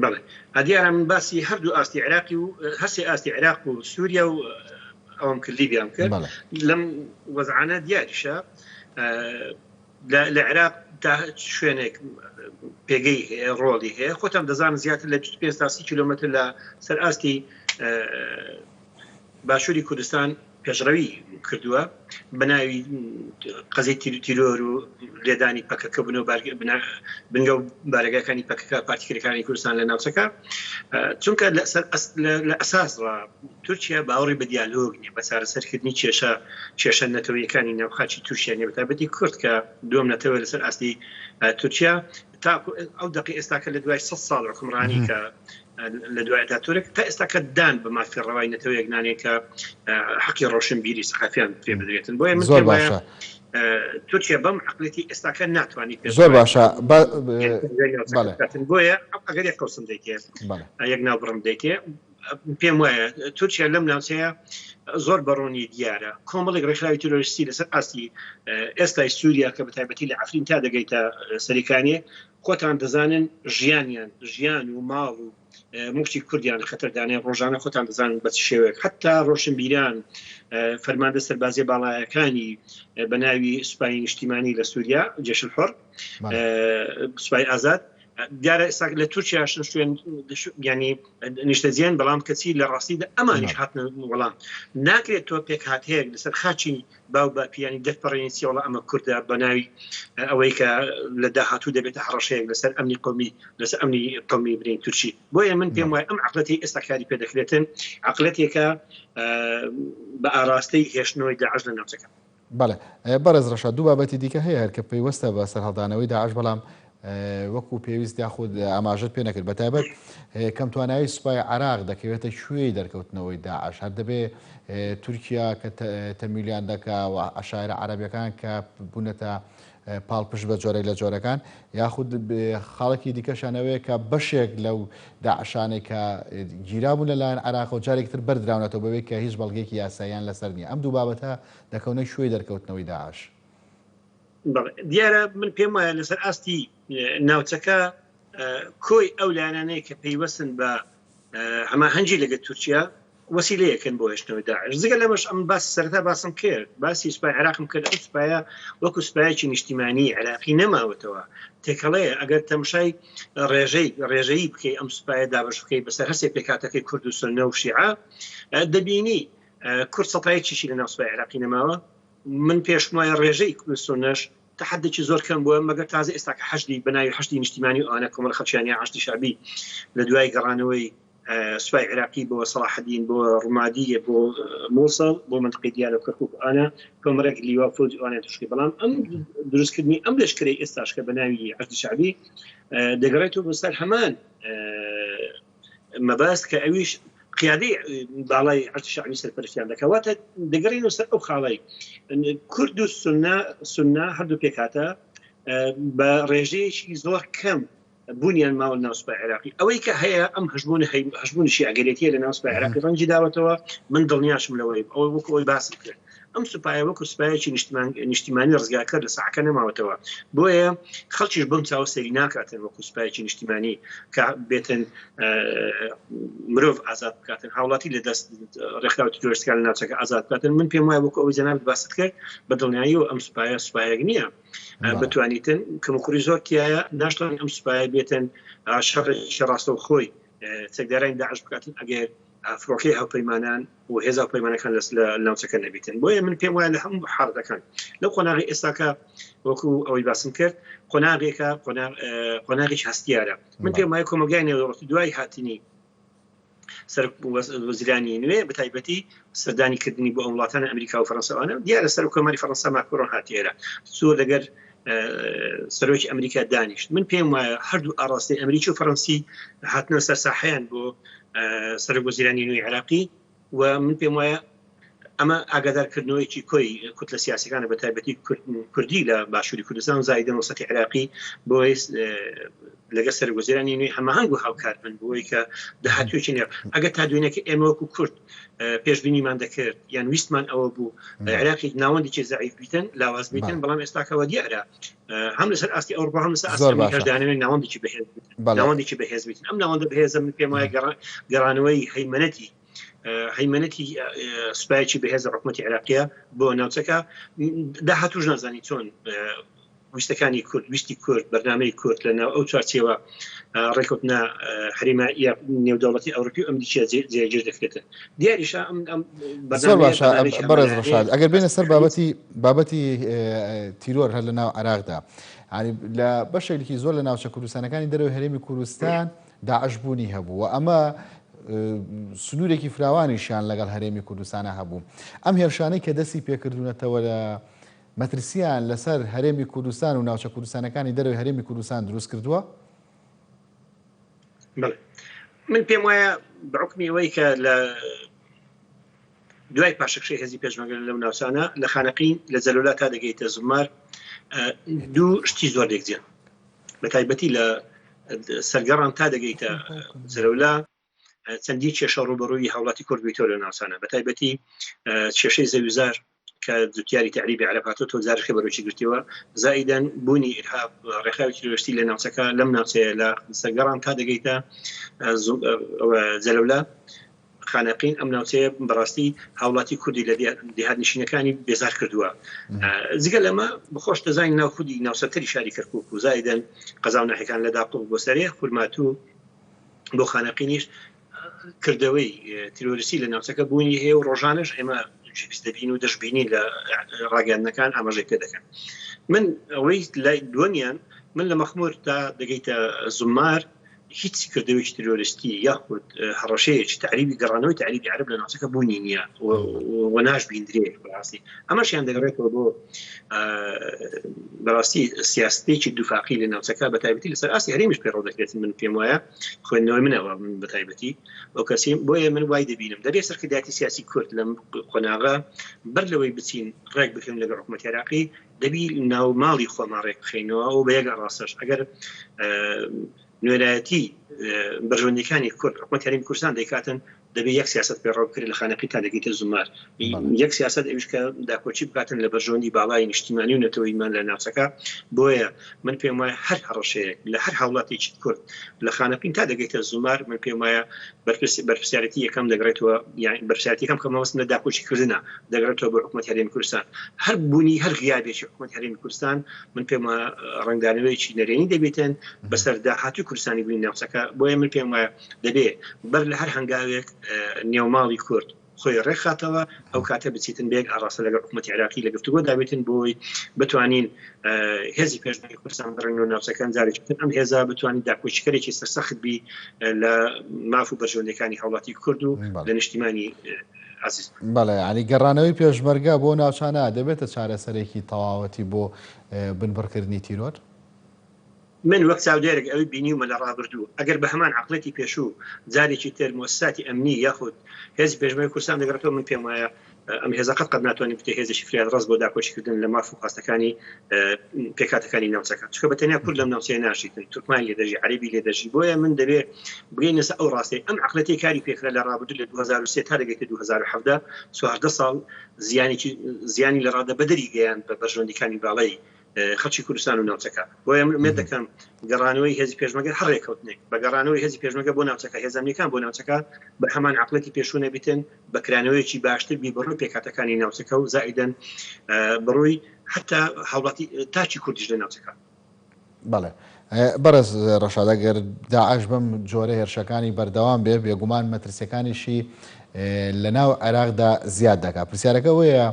بەڵێ دیارە من باسی هەردوو ئاستی عێراقی و هەرسێ ئاستی عێراق و سووریا و ئەوم کرد لیبیام کرد لەم وەزعانە دیاریشە لە عێراق تا شوێنێک پێگەی ڕۆڵی هەیە. خۆتان دەزانن زیاتر لە 25 کیلۆمتر لە سەر ئاستی باشووری کوردستان پێشڕەوی کردووە بە ناوی قەزەی تیرۆر و لێدانی پەکەکە بن و بنگە و بارگەکانی پەکەکە پارتیکەکانی کوردستان لە ناوچەکە. چونکە لە ئەساس تورکیا باوەڕی بە دیالۆگ نیە، بە چارەسەرکردنی کێشە نەتەوەیەکانی ناوخاچی تورکیا نیە، بەتایبەتی کورد کە دووەم نەتەوە لەسەر ئاستی تورکیا تا ئەو دقی ئێستاکە لە دوای 100 ساڵ حکومڕانی کە لە دوای ئەتاتورک تا ئێستاکە دان بە مافی ڕەوای نەتەوەیەک نانێت کە حەقی ڕۆشنبیری سەحافیان پێ بدرێتن. بۆیە من زۆر باشە تورکیا بەم عەقڵەتی ئێستاکە ناتوانێت پێ زۆر باشە بۆیە ئەگەر یەک قەوسم دەیتێ یەک ناوبڕم دەیتێ پێم وایە تورکیا لەم ناوچەیە زۆر بەڕۆنی دیارە کۆمەڵێک ڕێکخراوی تۆرۆریستی لەسەر ئاستی ئێستای سووریا کە بەتایبەتی لە عەفرین تا دەگەیتە سەریکانیە خۆتان دەزانن ژیان و ماڵ و موشتی کوردیان لە خەتەردانەیە ڕۆژانە خۆتان دەزانن بە چ شێوەیەک حتا ڕۆشنبیران فەرماندە سەربازیە باڵایەکانی بە ناوی سوپای نیشتیمانی لە سووریا جێش الحۆر سوپای ئازاد دیارە ئێستا لە تورکیا شوێن ینی نیشتەجیان بەڵام کەچی لە ڕاستیدا ئەمانیش هاتنە وەڵام ناکرێت تۆ پێک هاتەیەک لەسەر خاچی باو باپیانی دەفپەڕێنی چێوەڵە ئەمە کووردە بە ناوی ئەوەی کە لە داهاتوو دەبێتە هەڕەشەیەک لەسەر ئەمنی قومی لەسەر ئەمنی قومی برین تورکی بۆیە من پێم وایە ئەم عقلەتی ئێستا کاری پێدەکرێتن عقلەتێکە بە ئاراستەی هێشتنەوەی داعش لە ناوچەکە. بەڵێ بەڕێز ڕەشاد دوو بابەتی دیکە هەیە هەر کە پێیوەستە بە سەرهەڵدانەوەی داعش بەڵام وەکو پێویست یاخود ئاماژت پێ نەکرد بەتایبەت کەم توانایی سوپای عراق دەکەوێتە شوێی دەرکەوتنەوەی داعش هەر دەبێ تورکیا کە تەمیلیان دەکا و عەشایرە عەرەبیەکان کە بوونەتە پاڵپشت بە جۆرەی لە جۆرەکان یاخود خاڵێکی دیکەشانەوەیە کە بەشێک لەو داعشانێک کە گیرابوون لەلایەن عراق و جارێکتر بەردراونەتەوە بەوەی کە هیچ بەڵگەیەکی یاساییان لەسەر نییە ئەم دوو بابەتە دەکەونە شوێی دەرکەوتنەوەی داعش. دیارە من پێم وایە لەسەر ئاستی ناوچەکە کۆی ئەو لایەنانەیە کە پەیوەستن بە هەماهەنگی لەگە تورکیا وەسیلەیەکەن بۆ هێشتنەوەی داعش زگە لەمەش ئەم باس سەرەتا باسم کرد باسی سوپای عراقم کرد ئەم سوپایە وەکو سوپایەکی نیشتیمانی عراقی نەماوەتەوە تێکەڵەیە ئەگەر تەمشای ڕێژەیی بکەی ئەم سوپایە دابش بکەی بەسەر هەرسێ پێکاتەکەی کورد و سونە و شیعە دەبینی کورد سەتایەکیشی لە ناو سوپای عراقی نەماوە من پێشم وایە ڕێژەی کورد و سونەش تحدێکی زۆر کەم بووە مەگەر تازە ئێستا کە حەشتی بەناوی حەشتی نیشتیمانی و ئانە کۆمەڵ خەڵکیانی حەشتی شعبی لە دوای گەڕانەوەی سوپای عراقی بۆ سەلاح الدین بۆ ڕمادیە بۆ مووسڵ بۆ منطقەی دیارە و کەرکووک ئانە کۆمەڵێک لیوا فۆج ئانە توشکی بەڵام ئەم دروستکردنی ئەم لەشکرەی ئێستاش کە بەناوی حەشتی شعبی دەگەڕێتەوە بۆ سەر هەمان مەباست کە ئەویش قیادەی باڵای حەشتی شعبی سەرپەرشتیان دەکەواتە دەگەڕێنەوە سەر ئەو خاڵی کورد و سونە هەردوو پێکاتە بە ڕێژەیەکی زۆر کەم بوونیان ماوە ناو سوپای عراقی ئەوەی کە هەیە ئەم هەژبوونشی ئەگەرێتیە لە ناو سوپای عراقی ڕەنجی داوەتەوە من دڵنیاشم لەوەی ئەوە وەکو ئەوی باسم کرد ئەم سوپایە وەکو سوپایەکی نیشتیمانی ڕزگارکە لە ساعەکە نەماوەتەوە بۆیە خەڵکیش بەم چاوە سەری ناکاتن وەکو سوپایەکی نیشتیمانی کە بێتن مرۆڤ ئازاد بکاتن هاوڵاتی لە دەست ڕێکخراوی تۆرۆریستەکان لە ناوچەکە ئازاد بکاتن من پێم وایە وەکو ئەوەی جەناب باست کرد بە دڵنیایی و ئەم سوپایەک نییە بتوانیتن کەمەکوڕی زۆر تایە ناشتوانین ئەم سوپایە بێتن شەڕێکی ڕاستە و خۆی چەکدارانی داعش بکاتن ئەگەر فڕۆکەی هاوپەیمانان و هێزا هاوپەیمانەکان لە ناوچەکە نەبیتن بۆیە من پێم وایە لە هەموو حاڵەتەکان لەو قۆناغی ئێستاکە وەکو ئەوەی باسم کرد قۆناغێکە قۆناغێکی هەستیارە من پێم وایە کۆمەلگای نێودەوڵەتی دوای هاتنی سەر وەزیرانی نوێ بە تایبەتی سەردانی کردنی بۆ وڵاتانی ئەمریکا و فەڕەنساوانە دیارە سەر کۆماری فەڕەنسا ماکرۆن هاتیێرە زۆر لەگەر سەرۆکی ئەمریکا دانیشت من پێم وایە هەردوو ئاڕاستی ئەمریکی و فەڕەنسی هاتنە سەر ساحەیان بۆ سەرۆک وەزیرانی نوێی عراقی و من پێم وایە ئەمە ئاگادارکردنەوەیکی کۆی کوتلە سیاسەکانە بە تایبەتی کوردی لە باشووری کوردستان زایدە وسەتی عراقی بۆی لەگە سەرۆک وەزیرانی نوێی هەماهەنگ و هاوکار بن بۆی کە داهاتوێکی نێر ئەگەر تا دوێنێکی ئێمە وەکو کورد پێشبینیمان دەکرد یان ویستمان ئەوە بوو عراقی ناوەندێکی زەعیف بیتن لاواز بیتن بەڵام ئێستاکەوە دیارە هەم لەسەر ئاستی ئەوروپا هەم لەسەر ئاستی ئەمریکاش ناوەندێکی بەهێز ناوەندێکی بەهێز بیتن ئەم ناوەندە بەهێزە من پێم وایە گەڕانەوەی هەیمەنەتی سوپایەکی بەهێز حکومەتی عراقیە بۆ ناوچەکە داهاتووش نازانی چۆن ویستەکانی کورد ویستی کورد بەرنامەی کورد لەناو ئەو چوارچێوە ڕێکوتنە حریماییە نێودەوڵەتی ئەوروپی و ئەمریکا جێگیر دەکرێتن دیاریشە زۆر باشە بەڕێز ڕەشاد ئەگەر بێنە سەر بابەتی تیرۆر هەر لە ناو عراقدا لە بەشێکی زۆر لە ناوچە کوردستانەکانی دەرەوەی هەرێمی کوردستان داعش بوونی هەبوو و ئەمە سنوورێکی فراوانیشیان لەگەڵ هەرێمی کوردستانە هەبوو ئەم هێرشانەی کە دەستی پێکردوونەتەوە لە مەترسیان لەسەر هەرێمی کوردستان و ناوچە کوردستانەکانی دەرەوەی هەرێمی کوردستان دروست کردووە؟ من پێم وایە بەحکمی ئەوەی کە لە دوای پاشەکشەی هێزی پێشمەرگە لەو ناوچانە لە خانەقین لە جەلولا تا دەگەیتە زمار دوو شتی زۆر لێکجێن بە تایبەتی لە سەرگەڕان تا دەگەیتە جەلولا چەندی کێشە ڕوبەڕووی هاوڵاتی کورد لە ناوچانە بە تایبەتی کێشەی زەویزار کە جوتیاری تعریبی عەرەب هاتۆ تۆ جارێکی بەرەوکی گرتیوە زائیدەن بوونی ئیرهاب ڕێکخراوی تیرۆریستی لە ناوچەکە لەم ناوچەیە لە سەرگەڕان تا دەگەیتە جەلەولا خانەقین ئەم ناوچەیە بەڕاستی هاوڵاتی کوردی لە دێهاتنشینەکانی بێزار کردووە جگە لەمە بخۆش دەزانین ناو خودی ناوسەتەری شاری کەرکووک و زائیدەن قەزا و ناحیەکان لە داپڵ بۆ سەرێ خورماتوو بۆ خانەقینیش کردەوەی تیرۆریستی لە ناوچەکە بوونی هەیە و ڕۆژانش ئێمە دەبین و دەشبینی لە ڕاگەاندنەکان ئاماژەی پێ دەکەن من ئەوەی لای دووەمیان من لە مەخموور تا دەگەیتە زومار هیچ کردەوەی تیرۆریستی یاخود هەڕەشەیەکی تعریبی گەڕانەوەی تعریبی عەرەب لە ناوچەکە بوونی نییە و ناش بیندرێ بەڕاستی ئەمەشیان دەگەڕێتەوە بۆ بەڕاستی سیاستێکی دووفاقی لە ناوچەکە بە تایبەتی لەسەر ئاستی هەرێمیش پێڕۆ دەکرێت من پێم وایە خوێندنەوەی منەوە من بە تایبەتی ئەو کەسی بۆیە من وای دەبینم دەبێت سەرکردایەتی سیاسی کورد لەم قۆناغا بەر لەوەی بچین ڕێک بکەین لەگەڵ حکوومەتی عێراقی دەبی ناو ماڵی خۆمان ڕێک بخەینەوە و بە یەک ڕاستەش ئەگەر نوێنایەتی بەرژەوەندەکانی کورد حکوومەتی هەرێمی کوردستان دەیکاتن دەبێت یەک سیاست پێڕاو بکرێت لە خانەقی تا دەگەیتە زومار یەک سیاست ئەویش کە داکۆچی بکاتن لە بەرژەوەندی باڵای نیشتیمانی و نەتەوەیمان لە ناوچەکە بۆیە من پێم وایە هەر هەڕەشەیەک لە هەر هاوڵاتێکی کورد لە خانەقین تا دەگەیتە زومار من پێم وایە بەرپرسیارەتی یەکەم دەگرێتەوە یان بەرپرسیارەتی یەکەم کە مەوەستن لە داکۆچی کردنە دەگرێتەوە بۆ حکوومەتی هەرێمی کوردستان هەر بوونی هەر غیابێکی حکوومەتی هەرێمی کوردستان من پێم وایە ڕەنگدانەوەیکی نەرێنی دەبێتن بەسەر داهاتوی کوردستانی بوونی ناوچەکە بۆیە من پێم وایە دەبێت بەر لە هەر هەنگاوێک نێوماڵی کورد خۆی ڕێکخاتەوە ئەو کاتە بچیتن بێک ئاڕاستە لەگەڵ حکوومەتی عێراقی لە گفتوگۆ دابێتن بۆی بتوانین هێزی پێشبەری کوردستان بڕێنەوە ناوچەکان جارێکی ئەم هێزا بتوانین داکۆچیکەرێکی سەرسەخت بی لە ماف و بەرژەوەندەکانی هاوڵاتی کورد و لە نیشتیمانی عزیز. بەڵێ ینی گەڕانەوەی پێشمەرگە بۆ ناوچانە دەبێتە چارەسەرێکی تەواوەتی بۆ بنبڕکردنی تیرۆر؟ من وەک چاودێرێک ئەوەی بینیومە لە ڕابردوو ئەگەر بە هەمان عقڵەتی پێشوو جارێکی تر مؤسساتی ئەمنی یاخود هێزی پێشمەرگەی کوردستان دەگەڕێتەوە من پێم وایە ئەم هێزە قەت ناتوانین بتێ هێزێکی فرێد ڕست بۆ داکۆچیکردن لە ماف و خواستەکانی پێکاتەکانی ناوچەکە چکە بە تەنیا کورد لەم ناوچەیە ناشیتن تورکمان لێ دەژی عەرەبی لێ دەژی بۆیە من دەبێت بگەینە سەر ئەو ڕاستی ئەم عقڵەتی کاری پێکرا لە ڕابردوو لە 2003 تا دەگەیتە 2017 چواردە ساڵ زیانی لە ڕادە بەدەری گەیان بە بەرژەوەندیەکانی باڵای خەڵکی کوردستان و ناوچەکە بۆیە من دەکەم گەڕانەوەی هێزی پێشمەرگە هەر ڕێکەوتنێک بە گەڕانەوەی هێزی پێشمەرگە بۆ ناوچەکە هێزانەکان بۆ ناوچەکە بە هەمان عقڵەتی پێشوو نەبیتن بەکرانەوەیکی باشتر بی بڕووی پێکاتەکانی ناوچەکە و زائیدەن بڕووی حتا هاوڵاتی تاچی کوردیش لە ناوچەکە. بەڵێ بەرز ڕەشاد ئەگەر داعش بەم جۆرە هێرشەکانی بەردەوام بێ بێگومان مەترسیەکانیشی لە ناو عێراقدا زیاد دەکات پرسیارەکە وەیە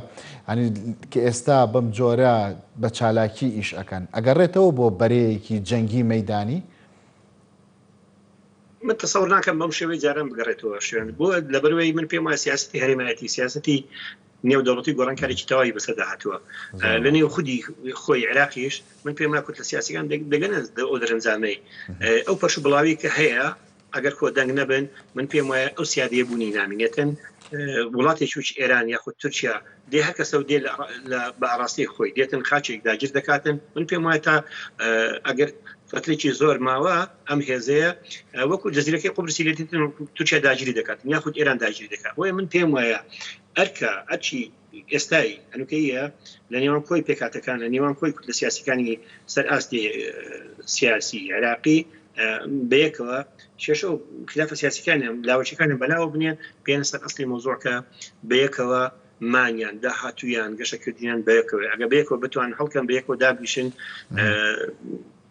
ینی کە ئێستا بەم جۆرە بە چالاکی ئیش ئەەکەن ئەگەڕێتەوە بۆ بەرەیەکی جەنگی مەیدانی من تەسەوڕ ناکەم بەم شێوەی جاران بگەڕێتەوە شوێن بۆ لەبەرەوەی من پێم وایە سیاسەتی هەرێمایەتی سیاسەتی نێودەوڵەتی گۆڕانکارێکی تەواوی بەسەردا هاتووە لە نێو خودی خۆی عێراقیش من پێم وایە کوت لە سیاسیەکان دەگەنە ئەو دەرەنجامەی ئەو پەش و بڵاوی کە هەیە ئەگەر کۆ دەنگ نەبن من پێم وایە ئەو سیادەیە بوونی نامینێتن وڵاتێکی وچ ئێران یاخود تورکیا دێ هەر کەسە و دێ بە ئاڕاستی خۆی دێتن خاچێک داگیر دەکاتن من پێم وایە تا ئەگەر فترێکی زۆر ماوە ئەم هێزەیە وەکو جەزیرەکەی قوبرسی لێ تورکیا داگیری دەکات یاخود ئێران داگیری دەکات بۆیە من پێم وایە ئەرکە ئەچی ئێستای ئەنوکەیە لە نێوان کۆی پێکاتەکان لە نێوان کۆی لە سیاسەکانی سەر ئاستی سیاسی عێراقی بەیەکەوە شێشە و خلافە سیاسیەکانیان لاوەچەکانیان بەلاوە بنێن پێیان سەر ئەسڵی مۆزوعکە بەیەکەوە مانیان داهاتویان گەشەکردیان بەیەکەوە ئەگە بەیەکەوە بتوان هەڵکەن بەیەکەوە دابیشن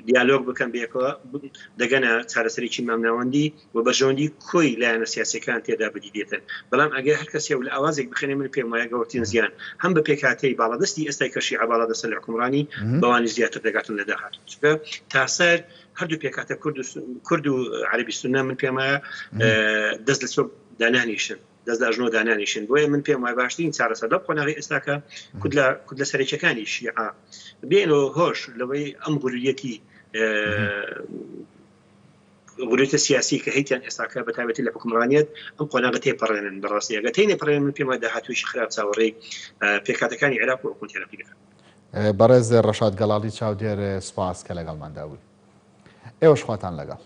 دیالۆگ بکەن بەیەکەوە دەگەنە چارەسەرێکی مامناوەندی و بەژەوەندی کۆی لایەنە سیاسیەکان تێدا بدیدێتن بەڵام ئەگەر هەر کەسێ و لە ئاوازێک بخێنێ من پێم وایە گەورەترین زیان هەم بە پێکاتەی باڵادەستی ئێستای کەشی باڵادەستە لە حکومڕانی بەوانی زیاتر دەگاتن لە داهاتوو چونکە تاسەر هەردوو پێکاتە کورد و عەرەبی سونە من پێم وایە دەست لە چۆک دانانیشن دەست لە ئەژنۆ دانانیشن بۆیە من پێم وایە باشترین چارەسەر لە قۆناغی ئێستاکە کورد لە سەرێکیەکانی شیعە بێنەوە هۆش لەوەی ئەم غوروریەتی غوروریەتە سیاسی کە هەیتیان ئێستاکە بە تایبەتی لە حکومڕانیەت ئەم قۆناغە تێپەڕێنن بەڕاستی ئەگە تێنێپەڕێنن من پێم وایە داهاتوویشی خراپ چاوەڕێی پێکاتەکانی عێراق و حکومەتی عێراقی دەکات. بەڕێز ڕەشاد گەڵاڵی چاودێر سوپاس کە لەگەڵماندا بووی ئێوەش خواتان لەگەڵ.